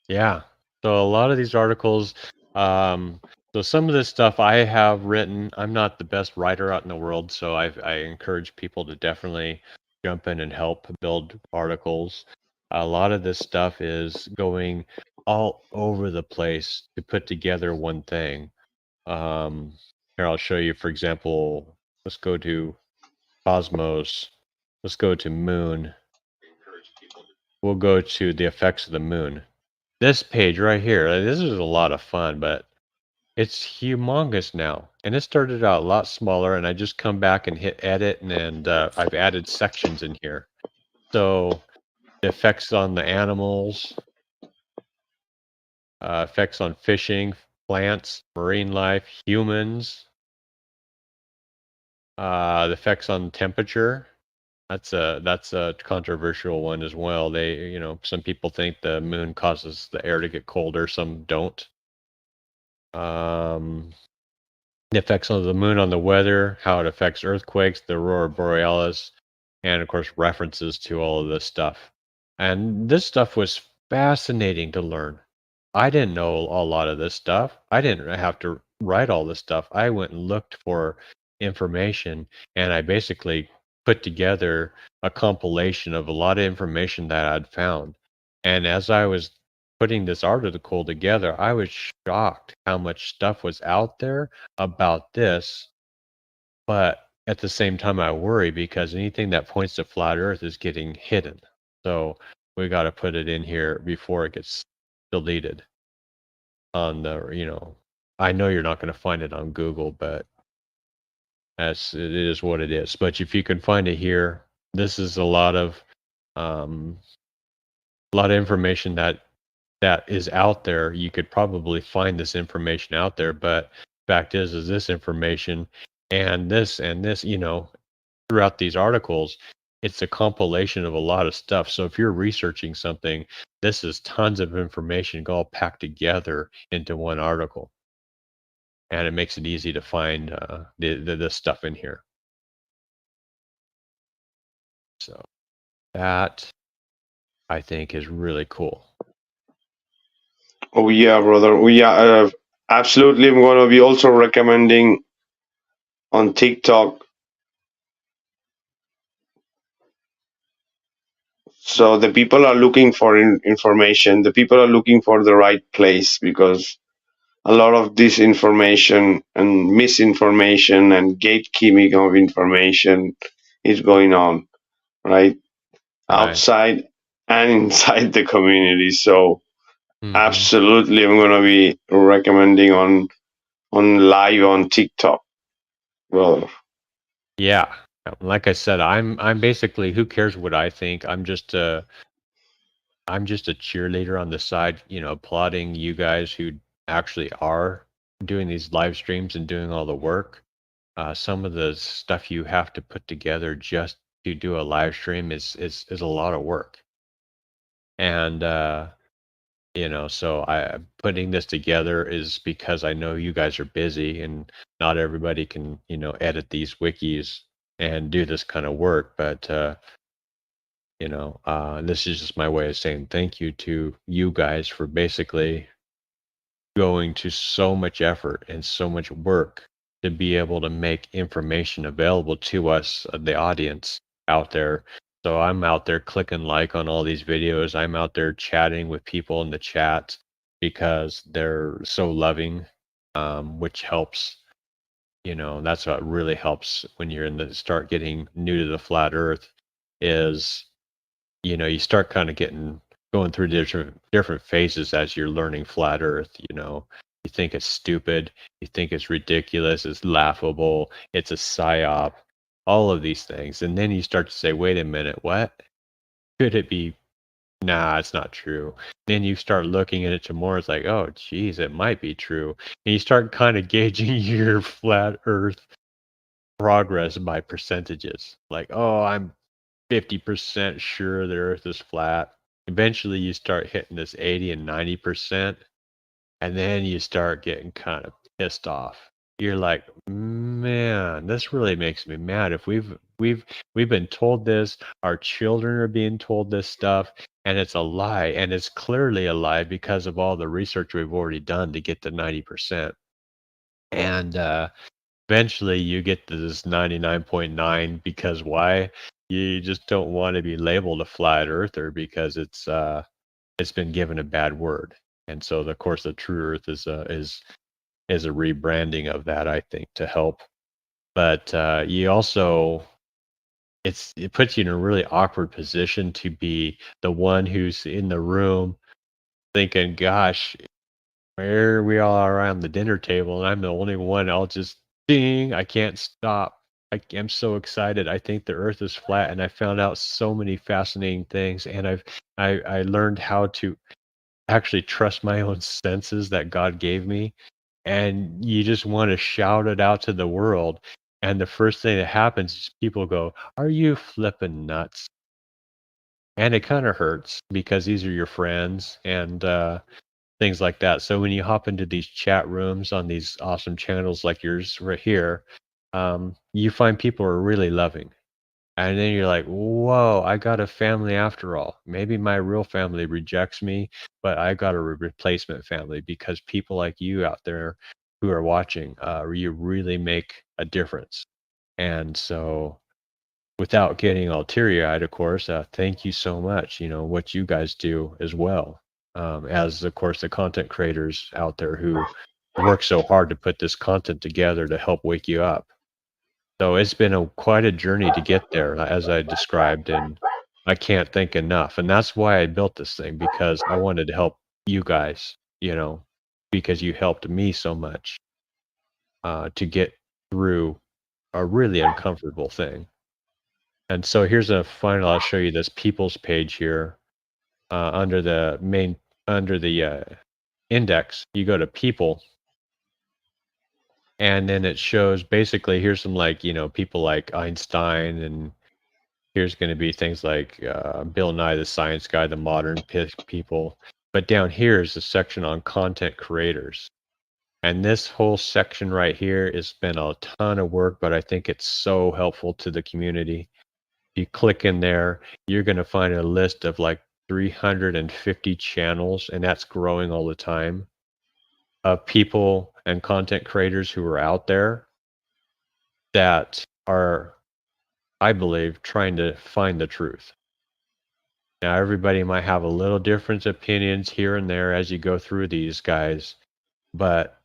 yeah. So a lot of these articles, um, so some of this stuff I have written. I'm not the best writer out in the world, so I encourage people to definitely jump in and help build articles. A lot of this stuff is going all over the place to put together one thing. Um, Here, I'll show you, for example, let's go to Cosmos. Let's go to Moon. We'll go to the effects of the moon. This page right here, this is a lot of fun, but it's humongous now. And it started out a lot smaller, and I just come back and hit edit, and I've added sections in here. So the effects on the animals, effects on fishing, plants, marine life, humans, the effects on temperature. That's a controversial one as well. Some people think the moon causes the air to get colder, some don't. Um, the effects of the moon on the weather, how it affects earthquakes, the aurora borealis, and of course references to all of this stuff. And this stuff was fascinating to learn. I didn't know a lot of this stuff. I didn't have to write all this stuff. I went and looked for information, and I basically put together a compilation of a lot of information that I'd found. And as I was putting this article together, I was shocked how much stuff was out there about this, but at the same time, I worry because anything that points to flat Earth is getting hidden. So we got to put it in here before it gets deleted on I know you're not going to find it on Google, but it is what it is. But if you can find it here, this is um, a lot of information that is out there. You could probably find this information out there, but fact is this information and this, throughout these articles, it's a compilation of a lot of stuff. So if you're researching something, this is tons of information all packed together into one article, and it makes it easy to find the stuff in here. So that I think is really cool. Oh yeah, brother. Oh yeah, absolutely. I'm gonna be also recommending on TikTok. So the people are looking for information. The people are looking for the right place because a lot of disinformation and misinformation and gatekeeping of information is going on, right? Right. Outside and inside the community. So Hmm. absolutely, I'm gonna be recommending on live on TikTok. Well, Yeah. Like I said, I'm basically, who cares what I think? I'm just a cheerleader on the side, applauding you guys who actually are doing these live streams and doing all the work. Some of the stuff you have to put together just to do a live stream is a lot of work. And so I putting this together is because I know you guys are busy and not everybody can, edit these wikis and do this kind of work. But this is just my way of saying thank you to you guys for basically going to so much effort and so much work to be able to make information available to us, the audience out there. So I'm out there clicking like on all these videos. I'm out there chatting with people in the chat because they're so loving, which helps. That's what really helps when you're in the start getting new to the flat Earth. Is you start kind of going through different phases as you're learning flat Earth. You think it's stupid, you think it's ridiculous, it's laughable, it's a psyop, all of these things, and then you start to say, "Wait a minute, what could it be?" Nah, it's not true. Then you start looking at it some more. It's like, oh, geez, it might be true, and you start kind of gauging your flat Earth progress by percentages. Like, oh, I'm 50% sure the earth is flat. Eventually you start hitting this 80 and 90%, and then you start getting kind of pissed off. You're like, man, this really makes me mad. If we've been told this, our children are being told this stuff, and it's a lie, and it's clearly a lie because of all the research we've already done to get to 90%. And eventually you get to this 99.9 because why? You just don't want to be labeled a flat earther because it's been given a bad word. And so of course the true earth is a rebranding of that, I think, to help. But you also it puts you in a really awkward position to be the one who's in the room thinking, gosh, where we all are around the dinner table, and I'm the only one. I'll just ding. I can't stop. I'm so excited. I think the Earth is flat, and I found out so many fascinating things. And I learned how to actually trust my own senses that God gave me. And you just want to shout it out to the world. And the first thing that happens is people go, "Are you flipping nuts?" And it kind of hurts because these are your friends, and things like that. So when you hop into these chat rooms on these awesome channels like yours right here, you find people are really loving. And then you're like, whoa, I got a family after all. Maybe my real family rejects me, but I got a replacement family because people like you out there who are watching, you really make a difference. And so without getting all teary-eyed, of course, thank you so much. What you guys do as well, as of course the content creators out there who work so hard to put this content together to help wake you up. So it's been quite a journey to get there, as I described, and I can't thank enough. And that's why I built this thing, because I wanted to help you guys, because you helped me so much to get through a really uncomfortable thing. And so here's a final. I'll show you this people's page here under the index. You go to people, and then it shows basically here's some people like Einstein, and here's going to be things like Bill Nye the Science Guy, the modern people. But down here is a section on content creators. And this whole section right here has been a ton of work, but I think it's so helpful to the community. You click in there, you're going to find a list of like 350 channels, and that's growing all the time, of people and content creators who are out there that are, I believe, trying to find the truth. Now, everybody might have a little different opinions here and there as you go through these guys, but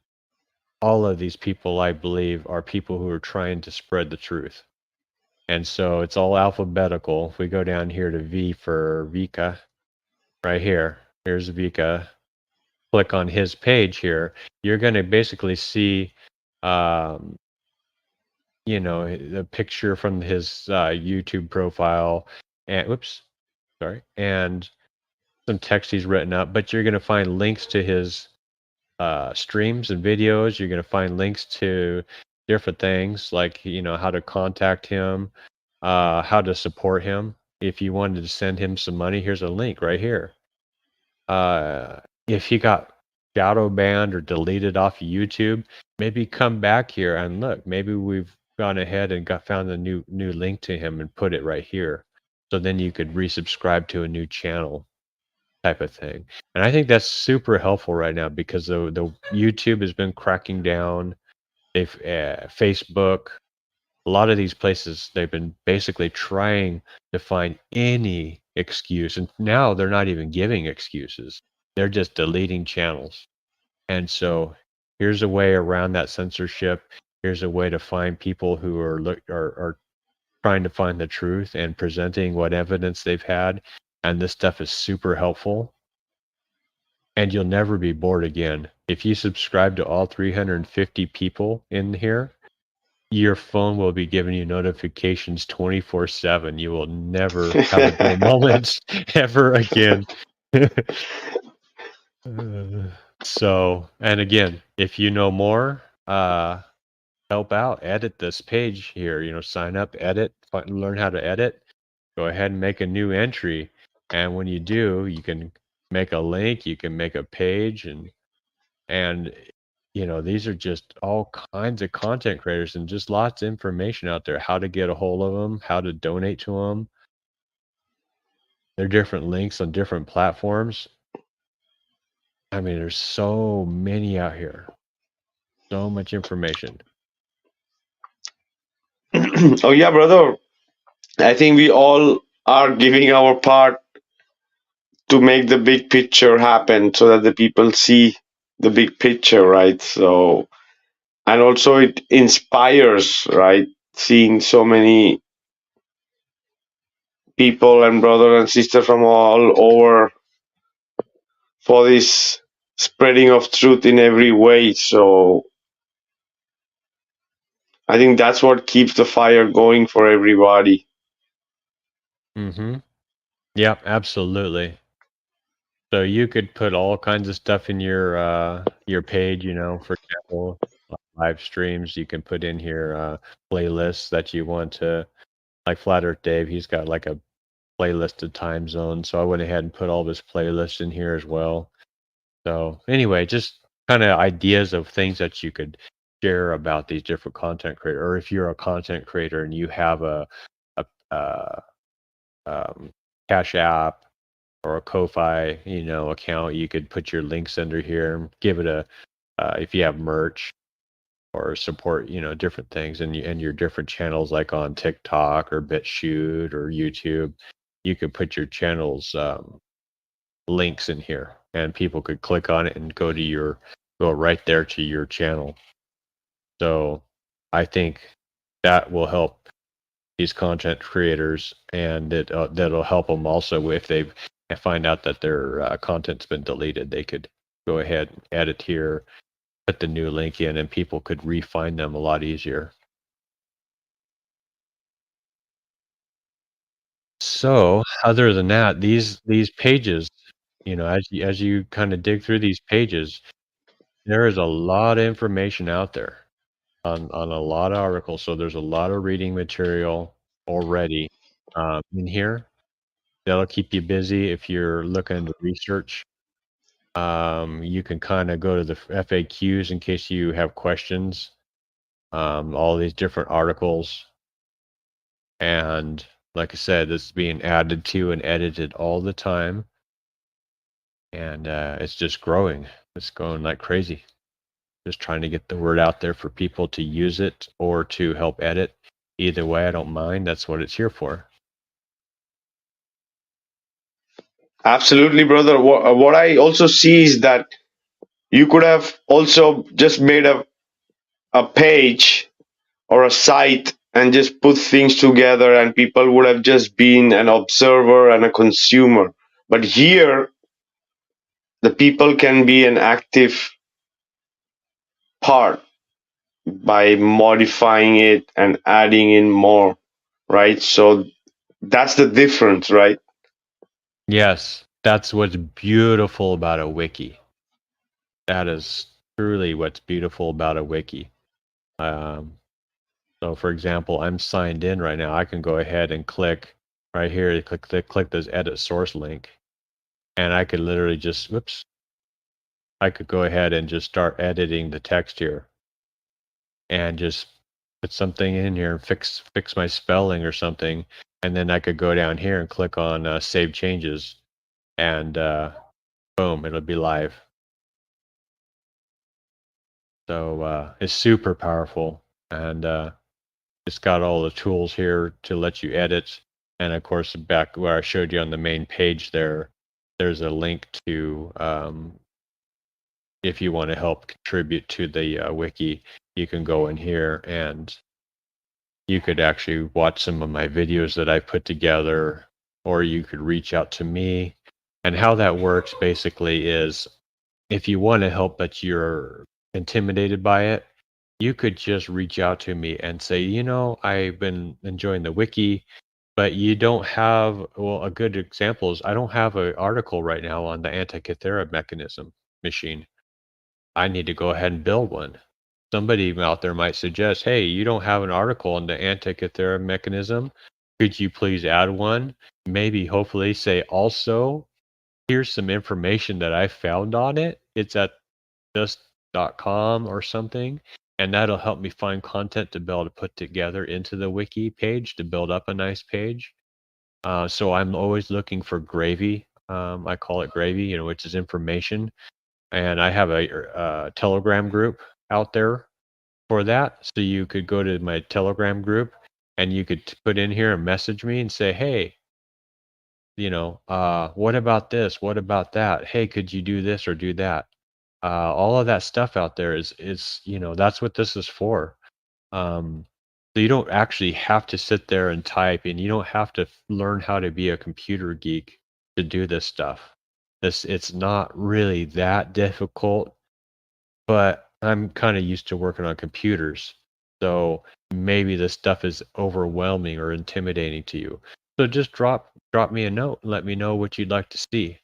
all of these people, I believe, are people who are trying to spread the truth. And so it's all alphabetical. If we go down here to V for Vikka, right here, here's Vikka. Click on his page here. You're going to basically see, the picture from his YouTube profile, and whoops, sorry, and some text he's written up. But you're going to find links to his streams and videos. You're going to find links to different things like how to contact him, how to support him. If you wanted to send him some money, here's a link right here. if he got shadow banned or deleted off of YouTube, maybe come back here and look. Maybe we've gone ahead and found a new link to him and put it right here. So then you could resubscribe to a new channel type of thing. And I think that's super helpful right now because the YouTube has been cracking down. They've Facebook, a lot of these places, they've been basically trying to find any excuse, and now they're not even giving excuses. They're just deleting channels. And so here's a way around that censorship. Here's a way to find people who are trying to find the truth and presenting what evidence they've had. And this stuff is super helpful. And you'll never be bored again. If you subscribe to all 350 people in here, your phone will be giving you notifications 24/7. You will never have a dull moment ever again. So, and again, if you know more, help out, edit this page here, sign up, edit, learn how to edit, go ahead and make a new entry. And when you do, you can make a link, you can make a page, and these are just all kinds of content creators and just lots of information out there, how to get a hold of them, how to donate to them. There are different links on different platforms. I mean, there's so many out here, so much information. Oh yeah, brother. I think we all are giving our part to make the big picture happen so that the people see the big picture, right? So, and also it inspires, right? Seeing so many people and brother and sister from all over for this spreading of truth in every way. So I think that's what keeps the fire going for everybody. Mm-hmm. Yep, absolutely. So you could put all kinds of stuff in your page, for example, live streams. You can put in here playlists that you want to, like Flat Earth Dave, he's got like a playlisted time zone. So I went ahead and put all of his playlists in here as well. So anyway, just kind of ideas of things that you could share about these different content creators, or if you're a content creator and you have a, um, Cash App or a Ko-fi, account, you could put your links under here and give it a, if you have merch or support, different things and your different channels like on TikTok or BitChute or YouTube, you could put your channels links in here and people could click on it and go right there to your channel. So I think that will help these content creators, and that'll help them also if they find out that their content's been deleted. They could go ahead and edit here, put the new link in, and people could re-find them a lot easier. So other than that, these pages, as you kind of dig through these pages, there is a lot of information out there on a lot of articles. So there's a lot of reading material already in here. That'll keep you busy if you're looking to research. You can kind of go to the FAQs in case you have questions. All these different articles, and like I said, it's being added to and edited all the time, and it's just growing. It's going like crazy. Just trying to get the word out there for people to use it or to help edit. Either way, I don't mind. That's what it's here for. Absolutely, brother. What I also see is that you could have also just made a page or a site and just put things together, and people would have just been an observer and a consumer. But here, the people can be an active part by modifying it and adding in more, right? So that's the difference, right? Yes, that's what's beautiful about a wiki. That is truly what's beautiful about a wiki. Um, so, for example, I'm signed in right now. I can go ahead and click right here. Click this edit source link, and I could literally just, whoops, I could go ahead and just start editing the text here and just put something in here and fix my spelling or something, and then I could go down here and click on save changes, and boom, it'll be live. So it's super powerful, and it's got all the tools here to let you edit. And of course, back where I showed you on the main page there's a link to if you want to help contribute to the wiki, you can go in here and you could actually watch some of my videos that I put together, or you could reach out to me. And how that works basically is if you want to help but you're intimidated by it, you could just reach out to me and say, I've been enjoying the wiki, but you don't have, well, a good example is I don't have an article right now on the Antikythera mechanism machine. I need to go ahead and build one. Somebody out there might suggest, hey, you don't have an article on the Antikythera mechanism. Could you please add one? Maybe, hopefully, say also, here's some information that I found on it. It's at just.com or something. And that'll help me find content to be able to put together into the wiki page to build up a nice page. So I'm always looking for gravy. I call it gravy, which is information. And I have a Telegram group out there for that. So you could go to my Telegram group and you could put in here and message me and say, hey, what about this? What about that? Hey, could you do this or do that? All of that stuff out there is that's what this is for. So you don't actually have to sit there and type, and you don't have to learn how to be a computer geek to do this stuff. It's not really that difficult, but I'm kind of used to working on computers. So maybe this stuff is overwhelming or intimidating to you. So just drop me a note and let me know what you'd like to see,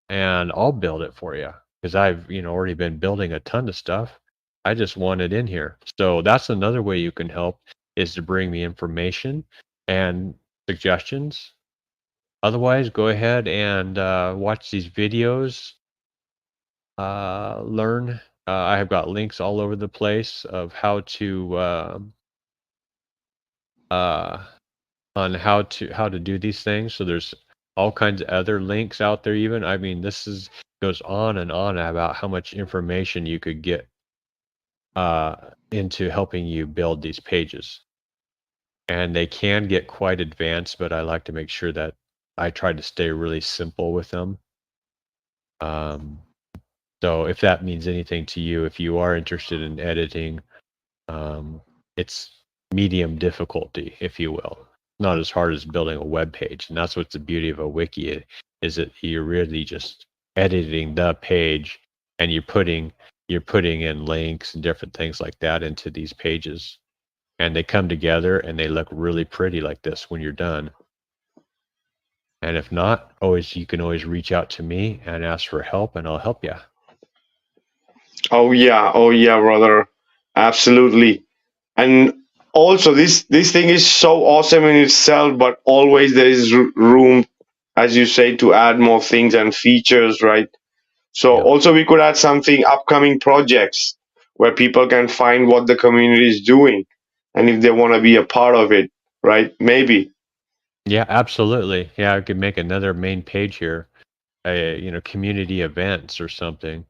and I'll build it for you because I've already been building a ton of stuff. I just want it in here. So that's another way you can help, is to bring me information and suggestions. Otherwise, go ahead and watch these videos. Learn. I have got links all over the place of how to uh, on how to do these things. So there's all kinds of other links out there. Even, I mean, goes on and on about how much information you could get into helping you build these pages. And they can get quite advanced, but I like to make sure that I try to stay really simple with them. So if that means anything to you, if you are interested in editing, it's medium difficulty, if you will. Not as hard as building a web page. And that's what's the beauty of a wiki, is that you're really just editing the page, and you're putting in links and different things like that into these pages. And they come together and they look really pretty like this when you're done. And if not, you can always reach out to me and ask for help, and I'll help you. Oh yeah, brother. Absolutely. And also this thing is so awesome in itself, but always there is room, as you say, to add more things and features, right? So Yep. also we could add something, upcoming projects where people can find what the community is doing, and if they want to be a part of it, right? Maybe. Yeah, absolutely. Yeah, I could make another main page here, community events or something.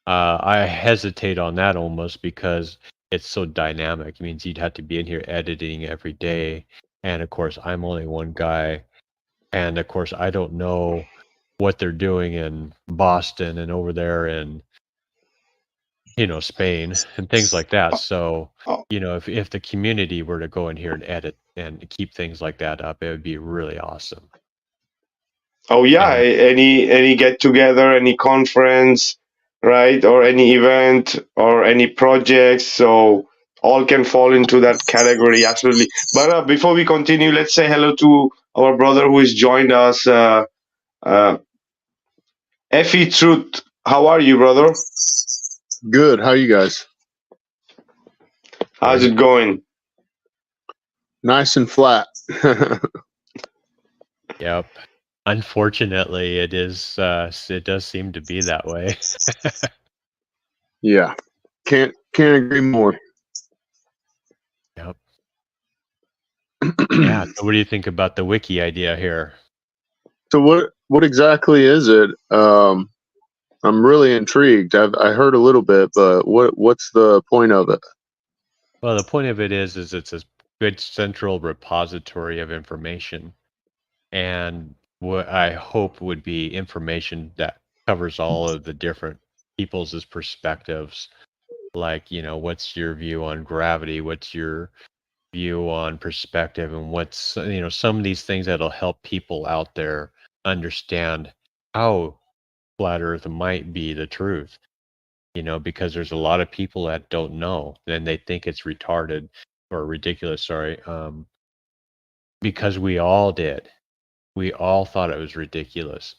I hesitate on that almost because it's so dynamic. It means you'd have to be in here editing every day. And of course, I'm only one guy. And of course, I don't know what they're doing in Boston and over there in, Spain and things like that. So, Oh, if the community were to go in here and edit and keep things like that up, it would be really awesome. oh yeah, And any get together, any conference, right? Or any event or any projects. So all can fall into that category, absolutely. But before we continue, let's say hello to our brother who has joined us, uh, Effie Truth. How are you, brother? Good. How you guys? How's great. it going? Nice and flat. Yep. Unfortunately, it is. It does seem to be that way. Yeah, can't agree more. Yep. Yeah. So, what do you think about the wiki idea here? So what exactly is it? I'm really intrigued. I heard a little bit, but what's the point of it? Well, the point of it is it's a good central repository of information, and what I hope would be information that covers all of the different people's perspectives. Like, what's your view on gravity? What's your view on perspective? And what's, some of these things that'll help people out there understand how flat Earth might be the truth. Because there's a lot of people that don't know and they think it's retarded or ridiculous, sorry, because we all did. We all thought it was ridiculous.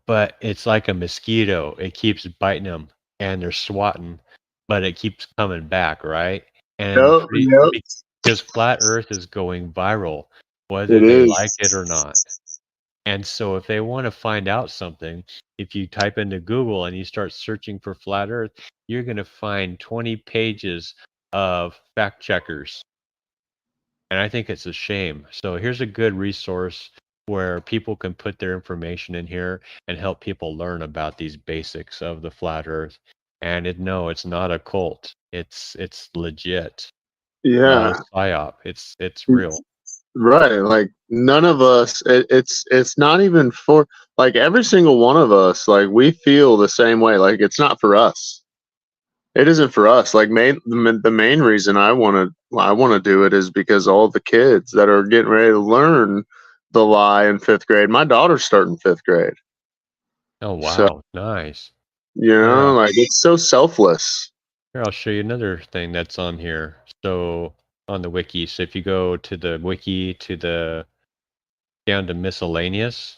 But it's like a mosquito. It keeps biting them and they're swatting, but it keeps coming back, right? And Yep, yep. because flat Earth is going viral, whether It they like is. it or not. And so if they want to find out something, if you type into Google and you start searching for flat Earth, you're going to find 20 pages of fact checkers. And I think it's a shame. So here's a good resource where people can put their information in here and help people learn about these basics of the flat Earth. And no, it's not a cult. It's legit. Not a Yeah, psyop. It's real. right. Like none of us. It's not even for like every single one of us. Like we feel the same way. Like it's not for us. It isn't for us. Like the main reason I want to do it is because all the kids that are getting ready to learn the lie in fifth grade. My daughter's starting fifth grade, Oh so wow, nice. Here, like it's so selfless. here, I'll show you another thing that's on here. So on the wiki, so if you go to the wiki down to miscellaneous,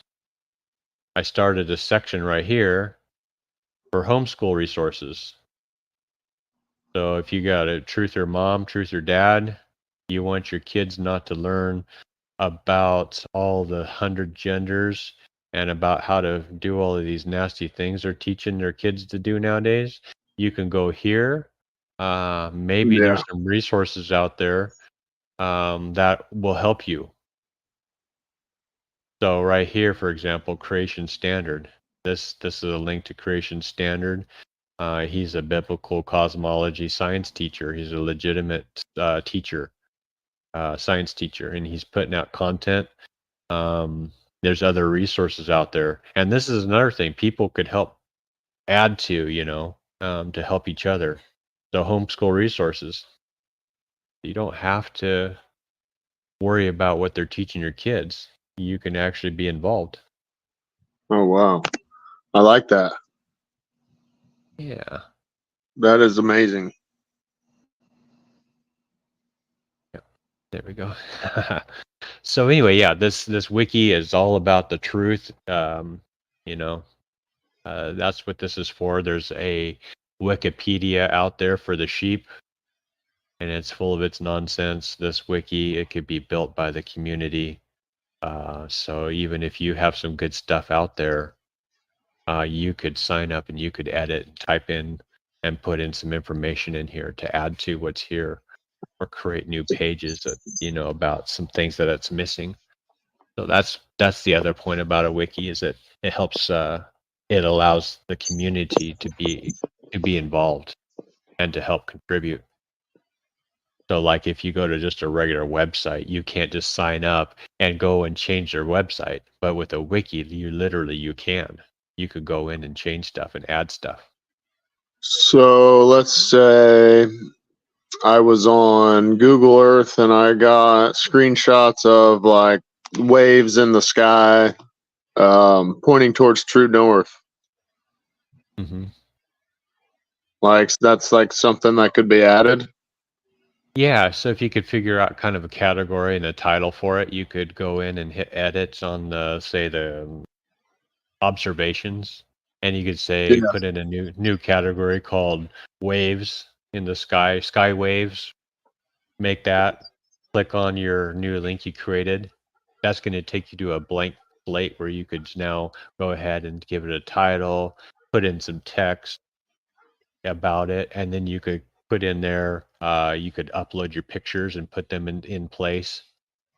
I started a section right here for homeschool resources. So if you got a truth or mom, truth or dad, you want your kids not to learn about all the 100 genders and about how to do all of these nasty things they're teaching their kids to do nowadays, you can go here. Maybe Yeah. there's some resources out there that will help you. So right here, for example, Creation Standard. This is a link to Creation Standard. He's a biblical cosmology science teacher. He's a legitimate teacher, science teacher, and he's putting out content. There's other resources out there, and this is another thing people could help add to, to help each other. So homeschool resources. You don't have to worry about what they're teaching your kids. You can actually be involved. Oh wow. I like that. Yeah. That is amazing. There we go. So anyway, yeah, this wiki is all about the truth. You know, that's what this is for. There's a Wikipedia out there for the sheep, and it's full of its nonsense. This wiki, it could be built by the community. So even if you have some good stuff out there, you could sign up and you could edit, type in, and put in some information in here to add to what's here, or create new pages that, about some things that it's missing. So that's the other point about a wiki, is that it helps. It allows the community to be involved and to help contribute. So like if you go to just a regular website, you can't just sign up and go and change their website. But with a wiki, you can. You could go in and change stuff and add stuff. So let's say I was on Google Earth and I got screenshots of like waves in the sky pointing towards true north. Hmm. Like that's like something that could be added. Yeah, so if you could figure out kind of a category and a title for it, you could go in and hit edits on the observations, and you could say Yeah. put in a new category called waves in the sky waves. Make that, click on your new link you created. That's going to take you to a blank slate where you could now go ahead and give it a title, put in some text about it, and then you could put in there, you could upload your pictures and put them in place.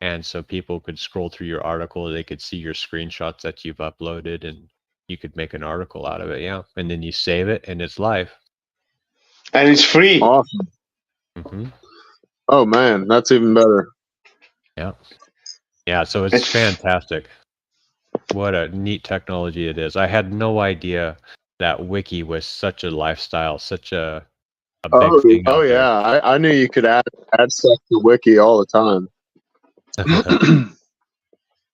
And so people could scroll through your article, they could see your screenshots that you've uploaded, and you could make an article out of it. Yeah. And then you save it and it's live. And it's free. Awesome. hmm Oh man, that's even better. Yeah. Yeah. So it's fantastic. What a neat technology it is. I had no idea that Wiki was such a lifestyle, such a big thing Oh out there. yeah, I knew you could add stuff to Wiki all the time.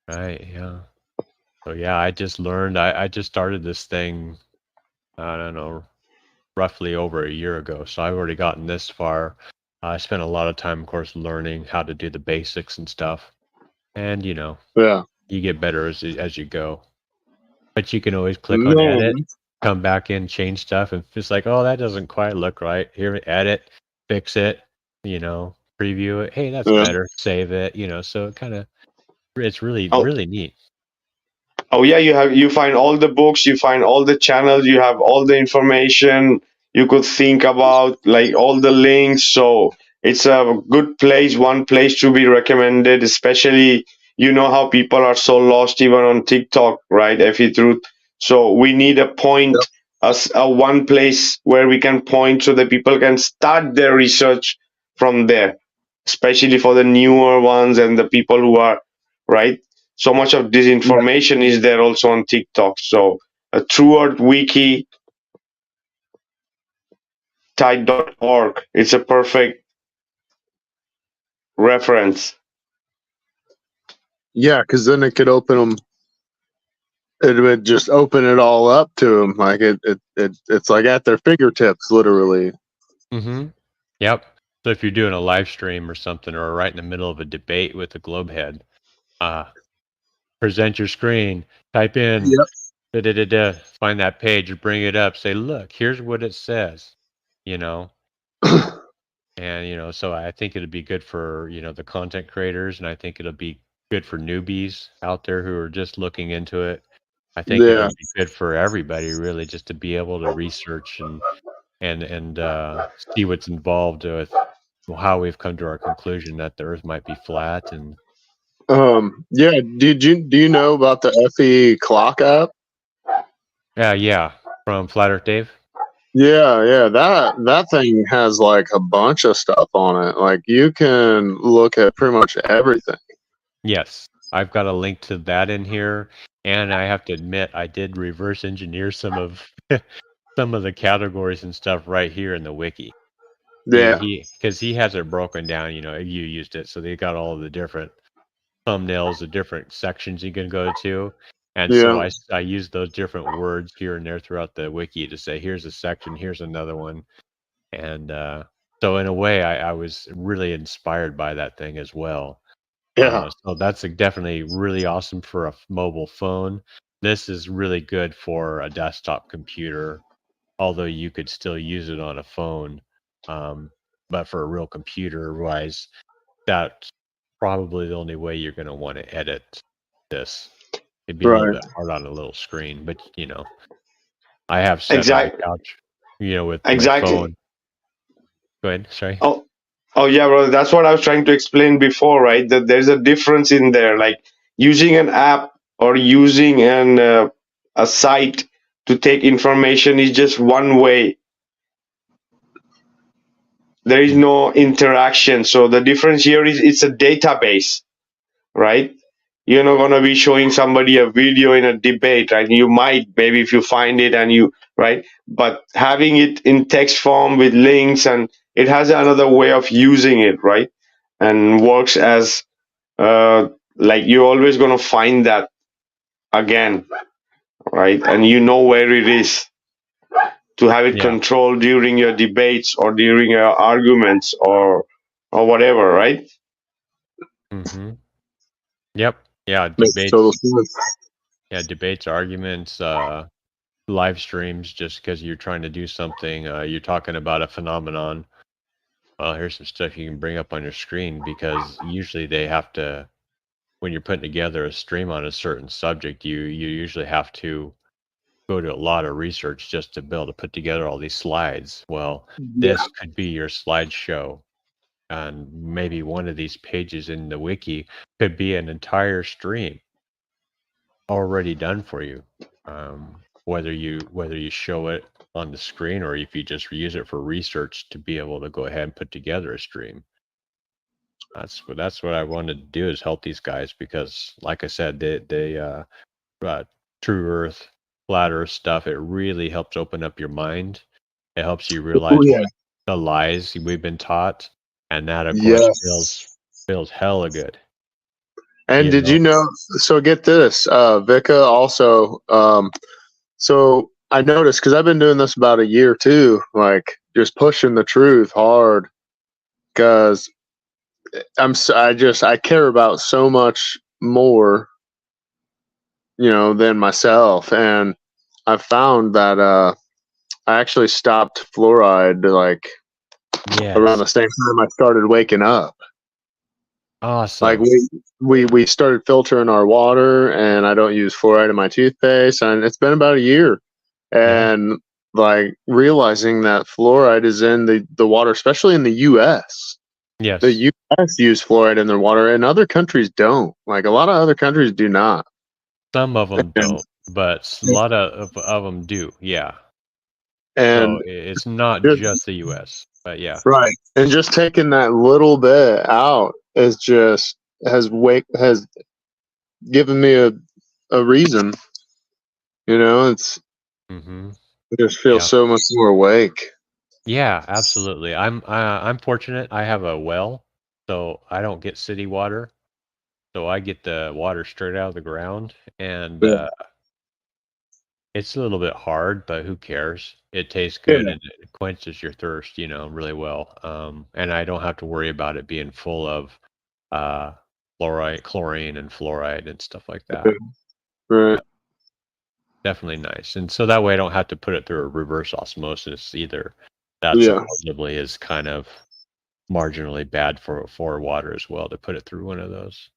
Right, yeah. So yeah, I just learned, I just started this thing, I don't know, roughly over a year ago. So I've already gotten this far. I spent a lot of time, of course, learning how to do the basics and stuff. And Yeah. you get better as you go. But you can always click on Man. edit, come back in, change stuff, and it's like, oh, that doesn't quite look right. Here, edit, fix it, preview it. Hey, that's better. Save it, so it's really, really neat. Oh yeah, you find all the books, you find all the channels, you have all the information you could think about, like all the links. So it's a good place, one place to be recommended, especially how people are so lost even on TikTok, right? Effie Truth. So we need a point, a one place where we can point so that people can start their research from there, especially for the newer ones and the people who are right. So much of disinformation is there also on TikTok. So a True Earth Wiki tide.org, it's a perfect reference. Yeah, because then it could open them. It would just open it all up to them, like it's like at their fingertips, literally. Mm-hmm. Yep. So if you're doing a live stream or something, or right in the middle of a debate with a globe head, present your screen, type in, find that page, bring it up, say, look, here's what it says, and so I think it'll be good for the content creators, and I think it'll be good for newbies out there who are just looking into it. I think it'll be good for everybody, really, just to be able to research and see what's involved with how we've come to our conclusion that the Earth might be flat. And yeah, do you know about the FE clock app? Yeah, from Flat Earth Dave. Yeah, that thing has like a bunch of stuff on it. Like you can look at pretty much everything. Yes, I've got a link to that in here, and I have to admit I did reverse engineer some of some of the categories and stuff right here in the wiki. Yeah, because he has it broken down. You used it, so they got all of the different thumbnails, the different sections you can go to. And so I use those different words here and there throughout the wiki to say, here's a section, here's another one. And so in a way, I was really inspired by that thing as well. Yeah. So that's definitely really awesome for a mobile phone. This is really good for a desktop computer, although you could still use it on a phone. But for a real computer-wise, that's probably the only way you're going to want to edit this. It'd be a little bit hard on a little screen, but I have set on the couch, with my phone. Go ahead. Sorry. Oh yeah, bro. That's what I was trying to explain before, right? That there's a difference in there, like using an app or using a site to take information is just one way. There is no interaction. So the difference here is it's a database, right? You're not going to be showing somebody a video in a debate, right? You might, maybe if you find it and right? But having it in text form with links, and it has another way of using it, right? And works as, like you're always going to find that again, right? And you know where it is to have it controlled during your debates or during your arguments or whatever, right? Mm-hmm. Yep. Yeah. Makes total sense. Yeah, debates, arguments, live streams. Just because you're trying to do something, you're talking about a phenomenon. Well, here's some stuff you can bring up on your screen, because usually they have to when you're putting together a stream on a certain subject, you usually have to go to a lot of research just to be able to put together all these slides. Well, Yeah. this could be your slideshow, and maybe one of these pages in the wiki could be an entire stream already done for you. Whether you show it on the screen or if you just use it for research to be able to go ahead and put together a stream. That's what I wanted to do, is help these guys, because like I said, they true earth, flat earth stuff, it really helps open up your mind. It helps you realize Oh, yeah. what the lies we've been taught, and that of course Yes. feels hella good. And You did know? you know? So get this, Vikka also. So I noticed, because I've been doing this about a year too, like just pushing the truth hard, because I care about so much more, than myself, and I found that I actually stopped fluoride like around Yes. the same time I started waking up. Like Awesome. we started filtering our water, and I don't use fluoride in my toothpaste, and it's been about a year. Yeah. And like realizing that fluoride is in the water, especially in the US. Yes. The US use fluoride in their water, and other countries don't. Like a lot of other countries do not. Some of them And, don't, but a lot of them do. Yeah. and So it's not just, just the U.S., but yeah. right. And just taking that little bit out is just has given me a reason. It's Mm-hmm. I just feel Yeah. so much more awake. Yeah, absolutely. I'm fortunate. I have a well, so I don't get city water. So I get the water straight out of the ground, and Yeah. it's a little bit hard, but who cares? It tastes Yeah. good and it quenches your thirst, really well. And I don't have to worry about it being full of uh, fluoride, chlorine, and fluoride and stuff like that. Right. Yeah, definitely nice. And so that way I don't have to put it through a reverse osmosis either. That Yeah. supposedly is kind of marginally bad for water as well, to put it through one of those.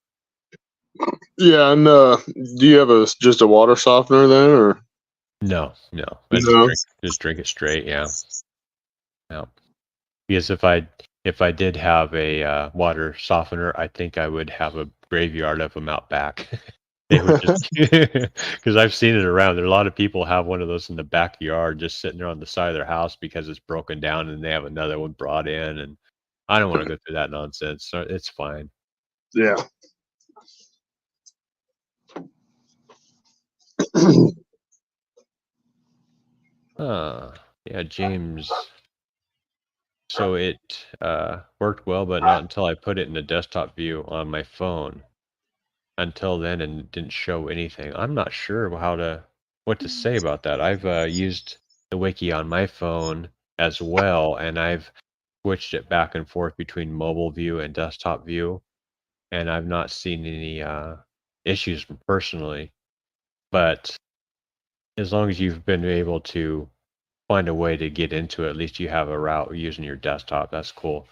Yeah. And do you have just a water softener then, or No. I no? just drink it straight. Yeah. Because if I did have a water softener, I think I would have a graveyard of them out back. They would just, because I've seen it around. There are a lot of people have one of those in the backyard, just sitting there on the side of their house because it's broken down, and they have another one brought in. And I don't want to go through that nonsense. So it's fine. Yeah. Yeah, James. So it worked well, but not until I put it in the desktop view on my phone. Until then, and it didn't show anything. I'm not sure what to say about that. I've used the wiki on my phone as well, and I've switched it back and forth between mobile view and desktop view, and I've not seen any issues personally. But as long as you've been able to find a way to get into it, at least you have a route using your desktop. That's cool.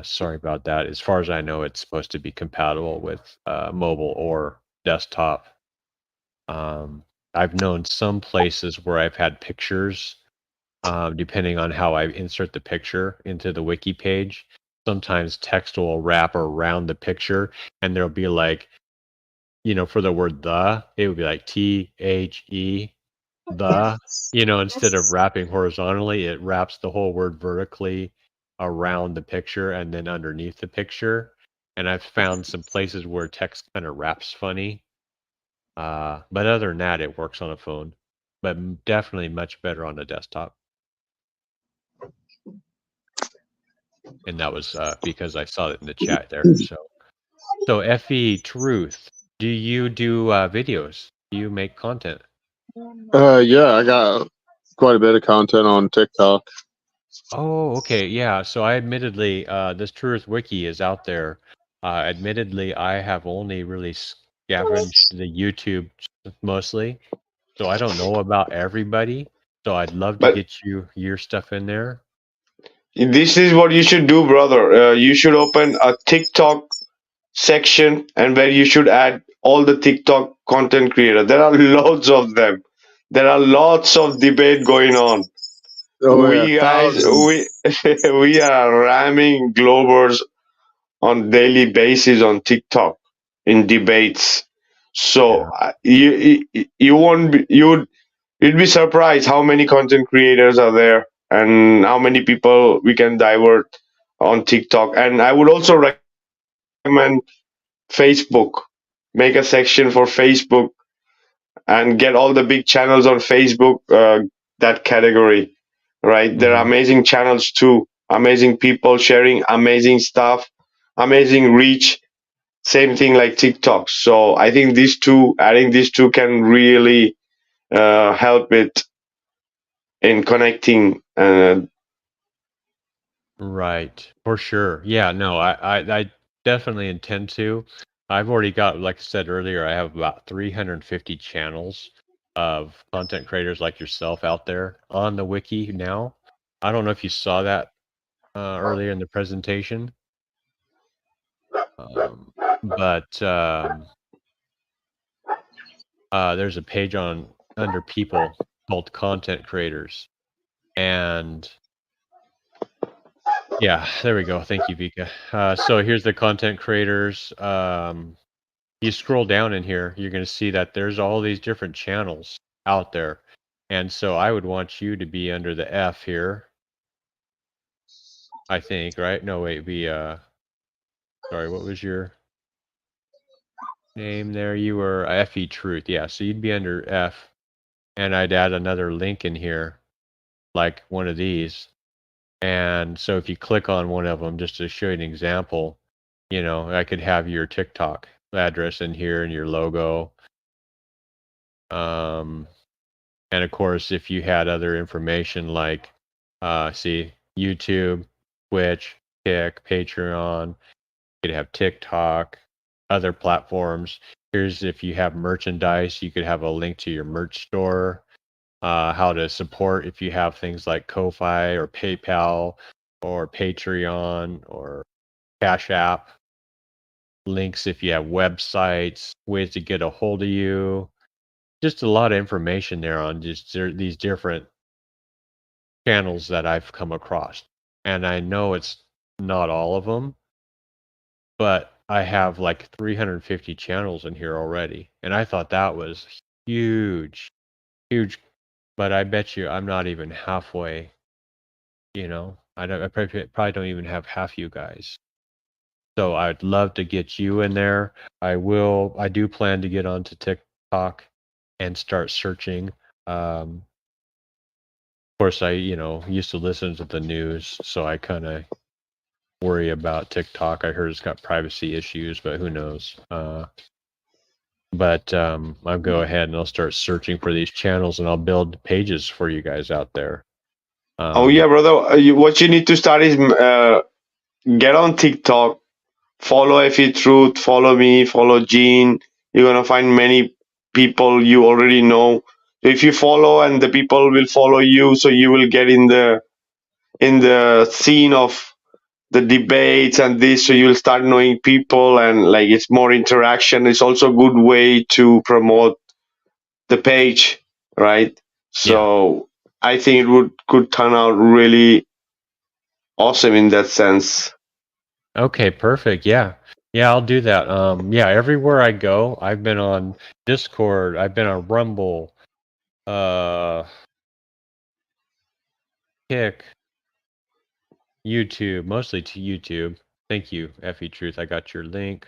Sorry about that. As far as I know, it's supposed to be compatible with mobile or desktop. I've known some places where I've had pictures, depending on how I insert the picture into the wiki page. Sometimes text will wrap around the picture, and there'll be like, for the word the, it would be like THE, the, instead of wrapping horizontally, it wraps the whole word vertically around the picture and then underneath the picture. And I've found some places where text kind of wraps funny. But other than that, it works on a phone, but definitely much better on a desktop. And that was because I saw it in the chat there. So Effie Truth, do you do videos? Do you make content? Yeah, I got quite a bit of content on TikTok. Oh, okay. Yeah. So I admittedly, this Truth Wiki is out there. Admittedly, I have only really scavenged the YouTube mostly. So I don't know about everybody. So I'd love to But get your stuff in there. this is what you should do, brother. You should open a TikTok section and where you should add all the TikTok content creators. There are loads of them. There are lots of debate going on. Oh yeah, We guys, thousands. we are ramming Globers on daily basis on TikTok in debates. So Yeah. you won't be, you'd be surprised how many content creators are there and how many people we can divert on TikTok. And I would also recommend Facebook. Make a section for Facebook and get all the big channels on Facebook, that category, right? There are Hmm. amazing channels too, amazing people sharing amazing stuff, amazing reach. Same thing like TikTok. So I think adding these two can really help it in connecting. Right. For sure. Yeah, no, I definitely intend to. I've already got, like I said earlier, I have about 350 channels of content creators like yourself out there on the wiki now. I don't know if you saw that earlier in the presentation, um, but there's a page on under people called content creators, and yeah, there we go. Thank you, Vika. So here's the content creators. You scroll down in here, you're going to see that there's all these different channels out there. And so I would want you to be under the F here, I think, right? No, wait, sorry, what was your name there? You were FE Truth. Yeah, so you'd be under F, and I'd add another link in here, like one of these. And so if you click on one of them, just to show you an example, I could have your TikTok address in here and your logo. Um, And of course, if you had other information like, see, YouTube, Twitch, Kick, Patreon, you could have TikTok, other platforms. Here's if you have merchandise, you could have a link to your merch store, how to support if you have things like Ko-Fi or PayPal or Patreon or Cash App, links if you have websites, ways to get a hold of you. Just a lot of information there on just these different channels that I've come across. And I know it's not all of them, but I have like 350 channels in here already. And I thought that was huge, huge. But I bet you I'm not even halfway, I probably don't even have half you guys. So I'd love to get you in there. I do plan to get onto TikTok and start searching. Of course, I, used to listen to the news, so I kind of worry about TikTok. I heard it's got privacy issues, but who knows? But I'll go ahead and I'll start searching for these channels, and I'll build pages for you guys out there. Oh yeah, brother. What you need to start is get on TikTok, follow FE Truth, follow me, follow Gene. You're gonna find many people you already know. If you follow and the people will follow you, so you will get in the scene of the debates and this, so you'll start knowing people and like it's more interaction. It's also a good way to promote the page, right? Yeah. So I think could turn out really awesome in that sense. Okay, perfect. Yeah. Yeah, I'll do that. Yeah, everywhere I go, I've been on Discord, I've been on Rumble, Kick, YouTube, mostly to YouTube. Thank you, FE Truth. I got your link.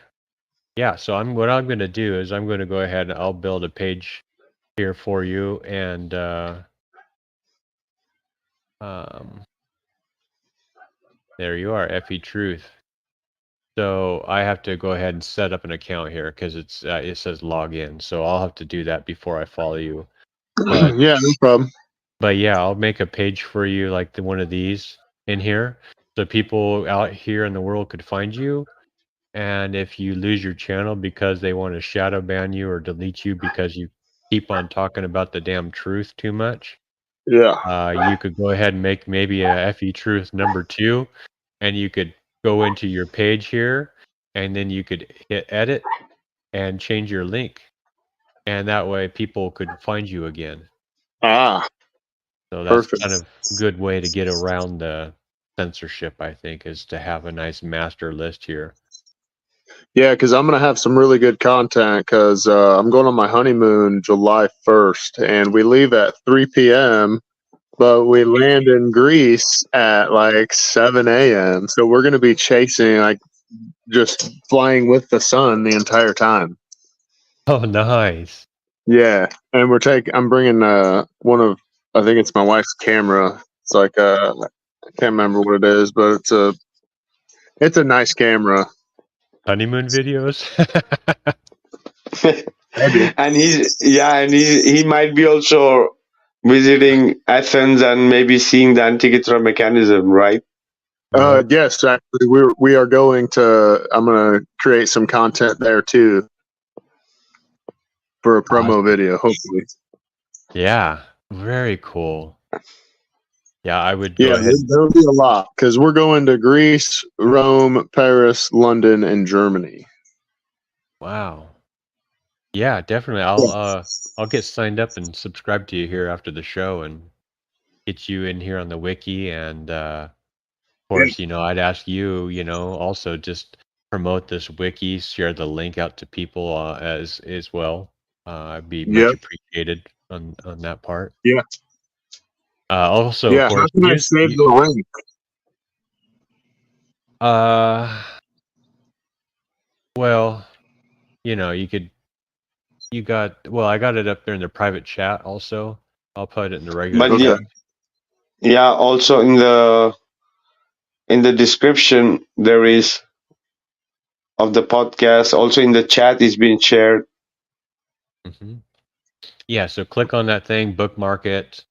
Yeah, so what I'm going to do is I'm going to go ahead and I'll build a page here for you, and there you are, FE Truth. So I have to go ahead and set up an account here because it says login. So I'll have to do that before I follow you. But Yeah, no problem. But yeah, I'll make a page for you like one of these in here, so people out here in the world could find you. And if you lose your channel because they want to shadow ban you or delete you because you keep on talking about the damn truth too much, Yeah. you could go ahead and make maybe a FE Truth number 2, and you could go into your page here and then you could hit edit and change your link, and that way people could find you again. Ah, So that's perfect. kind of a good way to get around the censorship, I think, is to have a nice master list here. Yeah, because I'm gonna have some really good content because I'm going on my honeymoon July 1st, and we leave at 3 p.m. But we land in Greece at like 7 a.m. So we're gonna be chasing, like, just flying with the sun the entire time. Oh, nice. Yeah, and I'm bringing one of, I think it's my wife's camera. It's like I can't remember what it is, but it's a nice camera. Honeymoon videos. Maybe. And he might be also visiting Athens and maybe seeing the Antikythera mechanism, right? Yep. Yes, actually, we are going to. I'm gonna create some content there too for a promo Awesome. video, hopefully. Yeah, very cool. Yeah, I would Yeah, go ahead. there'll be a lot because we're going to Greece, Rome, Paris, London, and Germany. Wow. Yeah, definitely. I'll get signed up and subscribe to you here after the show and get you in here on the wiki. And of course, I'd ask you, also just promote this wiki, share the link out to people as well. I'd be much Yep. appreciated on that part. Yeah. Also, Yeah. of course, How can I save the link? Well, I got it up there in the private chat also. I'll put it in the regular But chat. yeah, also in the description there is of the podcast. Also in the chat is being shared. Mm-hmm. Yeah, so click on that thing, bookmark it.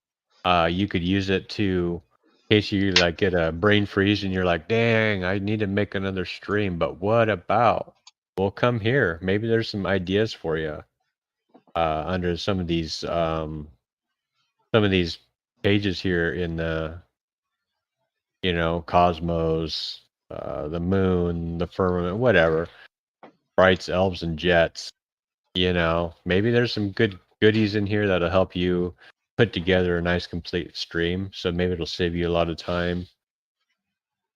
You could use it to, in case you like get a brain freeze and you're like, dang, I need to make another stream, but what about? Well, come here. Maybe there's some ideas for you under some of these pages here in the, cosmos, the moon, the firmament, whatever. Brights, elves, and jets. Maybe there's some good goodies in here that'll help you put together a nice complete stream. So maybe it'll save you a lot of time.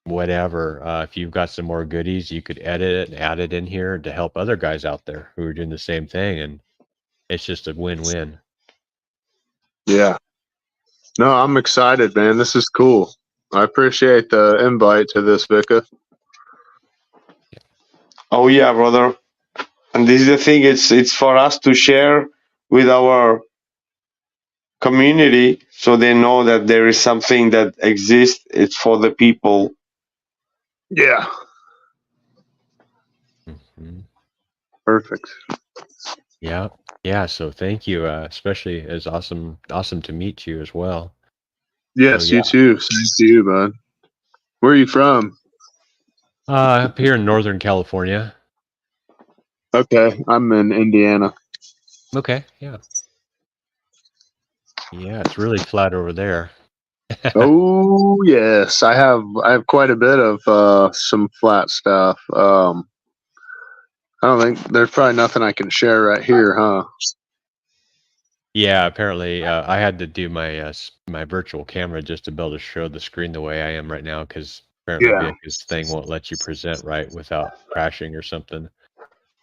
Whatever. If you've got some more goodies, you could edit it and add it in here to help other guys out there who are doing the same thing. And it's just a win-win. Yeah. No, I'm excited, man. This is cool. I appreciate the invite to this, Vikka. Oh yeah, brother. And this is the thing, it's for us to share with our community so they know that there is something that exists. It's for the people. Yeah. Mm-hmm. Perfect. Yeah. Yeah. So thank you. Especially it's awesome to meet you as well. Yes, So, you too. Same to you, bud. Where are you from? Up here in Northern California. Okay, I'm in Indiana. Okay. Yeah. Yeah, it's really flat over there. Oh yes, I have quite a bit of some flat stuff. I don't think there's probably nothing I can share right here, huh? Yeah, apparently I had to do my my virtual camera just to be able to show the screen the way I am right now because apparently Yeah. Vikka's thing won't let you present right without crashing or something.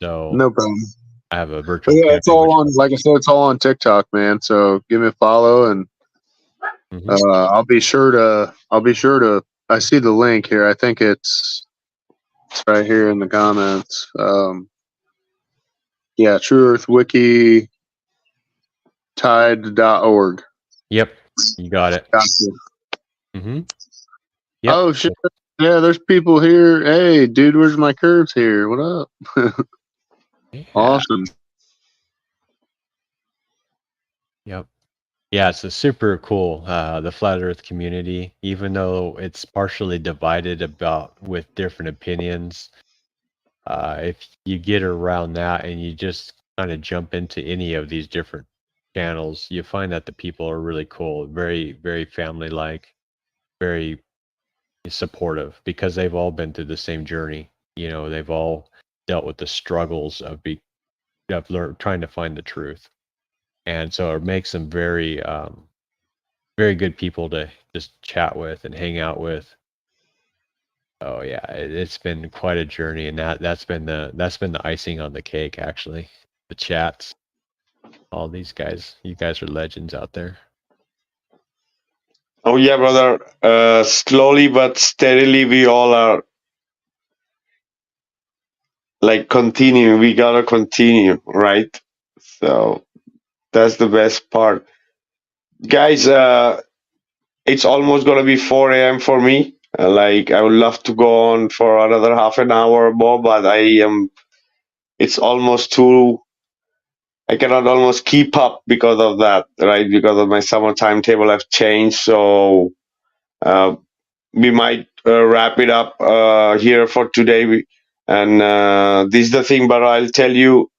So No problem. I have a But virtual yeah, camera. it's all on. Like I said, it's all on TikTok, man. So give me a follow, and I'll be sure to. I see the link here. I think it's right here in the comments. Yeah, True Earth Wiki Tide.org. Yep, you got it. Gotcha. Mm-hmm. Yep. Oh shit! Yeah, there's people here. Hey, dude, where's my curves here? What up? Yeah. Awesome. Yep. Yeah, it's a super cool, the flat Earth community, even though it's partially divided about with different opinions. If you get around that and you just kind of jump into any of these different channels, you find that the people are really cool, very, very family-like, very supportive because they've all been through the same journey. They've all dealt with the struggles of trying to find the truth, and so it makes them very very good people to just chat with and hang out with. Oh yeah, it's been quite a journey, and that's been the icing on the cake, actually. The chats, all these guys, you guys are legends out there. Oh yeah, brother. Slowly but steadily, we all are like continuing. We gotta continue, right? So that's the best part, guys. It's almost gonna be 4 a.m. for me. Like I would love to go on for another half an hour more, but I am. It's almost too. I cannot almost keep up because of that, right? Because of my summer timetable have changed. So uh, we might wrap it up here for today. And this is the thing, but I'll tell you,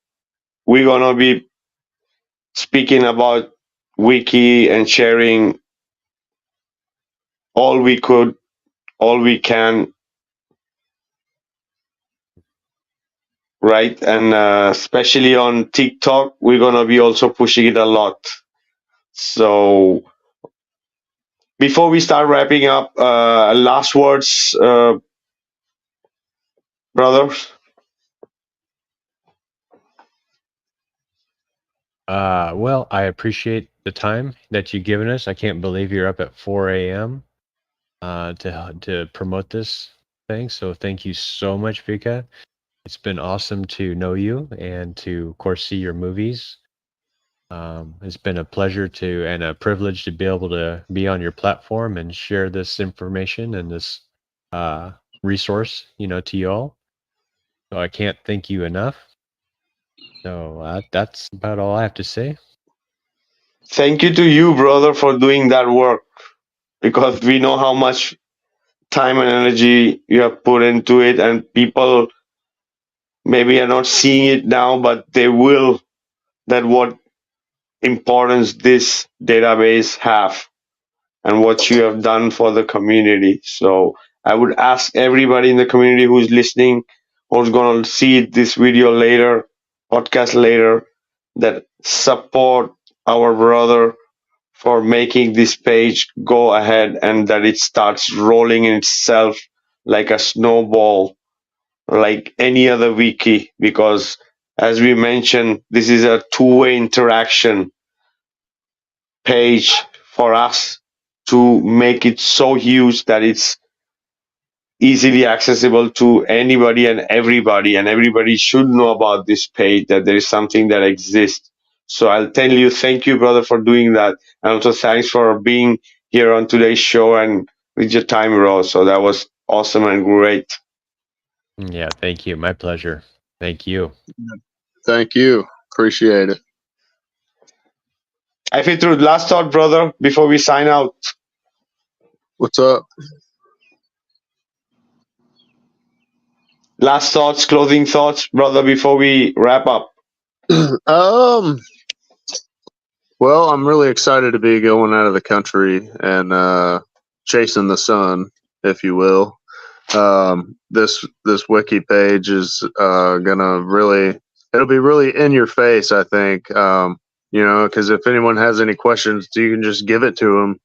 we're gonna be speaking about wiki and sharing all we could, all we can, right? And especially on TikTok, we're gonna be also pushing it a lot. So before we start wrapping up, last words, brothers. Well, I appreciate the time that you've given us. I can't believe you're up at 4 a.m. To promote this thing. So thank you so much, Vika. It's been awesome to know you and to, of course, see your movies. It's been a pleasure and a privilege to be able to be on your platform and share this information and this resource, to you all. So I can't thank you enough. So that's about all I have to say. Thank you to you, brother, for doing that work because we know how much time and energy you have put into it, and people maybe are not seeing it now, but they will. That what importance this database have and what you have done for the community. So I would ask everybody in the community who's listening, who's going to see this video later, podcast later, that support our brother for making this page go ahead and that it starts rolling in itself like a snowball, like any other wiki, because as we mentioned, this is a two-way interaction page for us to make it so huge that it's easily accessible to anybody and everybody should know about this page, that there is something that exists. So I'll tell you, thank you, brother, for doing that. And also thanks for being here on today's show and with your time, Rose. So that was awesome and great. Yeah, thank you. My pleasure. Thank you. Thank you. Appreciate it. I feel through last thought, brother, before we sign out. What's up? Last thoughts, closing thoughts, brother, before we wrap up. Well, I'm really excited to be going out of the country and chasing the sun, if you will. This wiki page is gonna it'll be really in your face, I think. Because if anyone has any questions, you can just give it to them,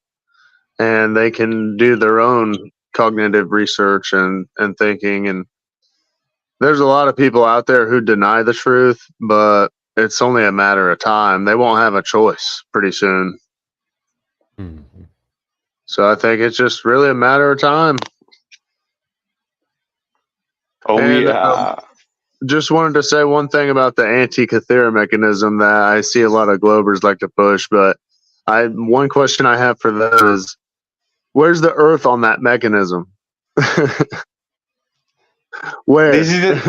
and they can do their own cognitive research and thinking. And there's a lot of people out there who deny the truth, but it's only a matter of time. They won't have a choice pretty soon. Mm-hmm. So I think it's just really a matter of time. Oh, and, yeah. Just wanted to say one thing about the anti-Cathera mechanism that I see a lot of Globers like to push, but one question I have for them is, where's the Earth on that mechanism? Where? This is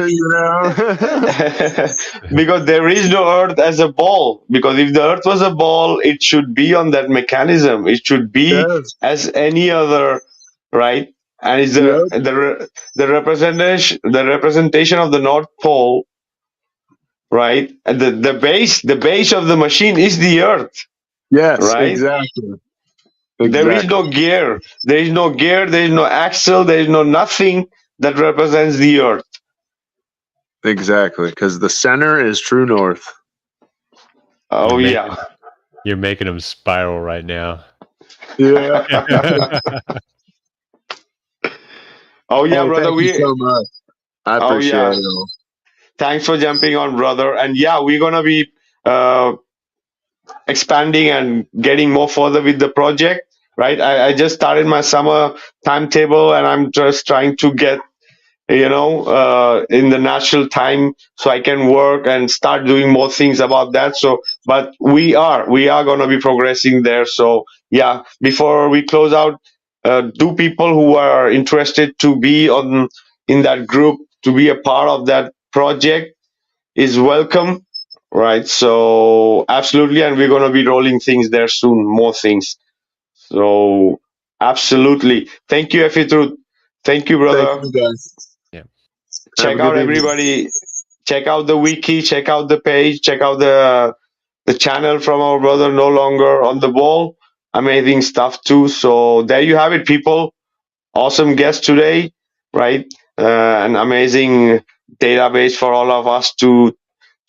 because there is no Earth as a ball. Because if the Earth was a ball, it should be on that mechanism. It should be as any other, right? And it's the representation of the North Pole, right? And the base of the machine is the Earth. Yes, right? Exactly. There is no gear. There is no gear. There is no axle. There is no nothing that represents the Earth. Exactly, because the center is true north. Oh You're yeah. You're making them spiral right now. Yeah. Oh yeah, brother. Thank you so much. I Oh appreciate yeah. it all. Thanks for jumping on, brother. And yeah, we're gonna be expanding and getting more further with the project. Right. I just started my summer timetable, and I'm just trying to get in the natural time so I can work and start doing more things about that. So, but we are going to be progressing there. So yeah, before we close out, do people who are interested to be on in that group, to be a part of that project, is welcome, right? So absolutely, and we're going to be rolling things there soon, more things. So absolutely, thank you, Effie Truth. Thank you, Thank brother. you guys. Yeah. Have a Check good out evening. everybody. Check out the wiki. Check out the page. Check out the channel from our brother No Longer on the Ball. Amazing stuff too. So there you have it, people. Awesome guest today, right? An amazing database for all of us to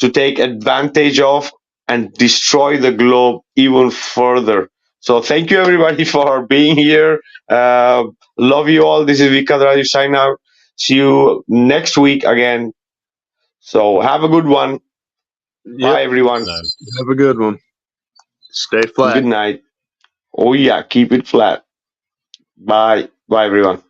take advantage of and destroy the globe even further. So thank you everybody for being here. Love you all. This is Vikka Draziv sign out. See you next week again. So have a good one. Yep. Bye everyone. No. Have a good one. Stay flat. Good night. Oh yeah, keep it flat. Bye. Bye everyone.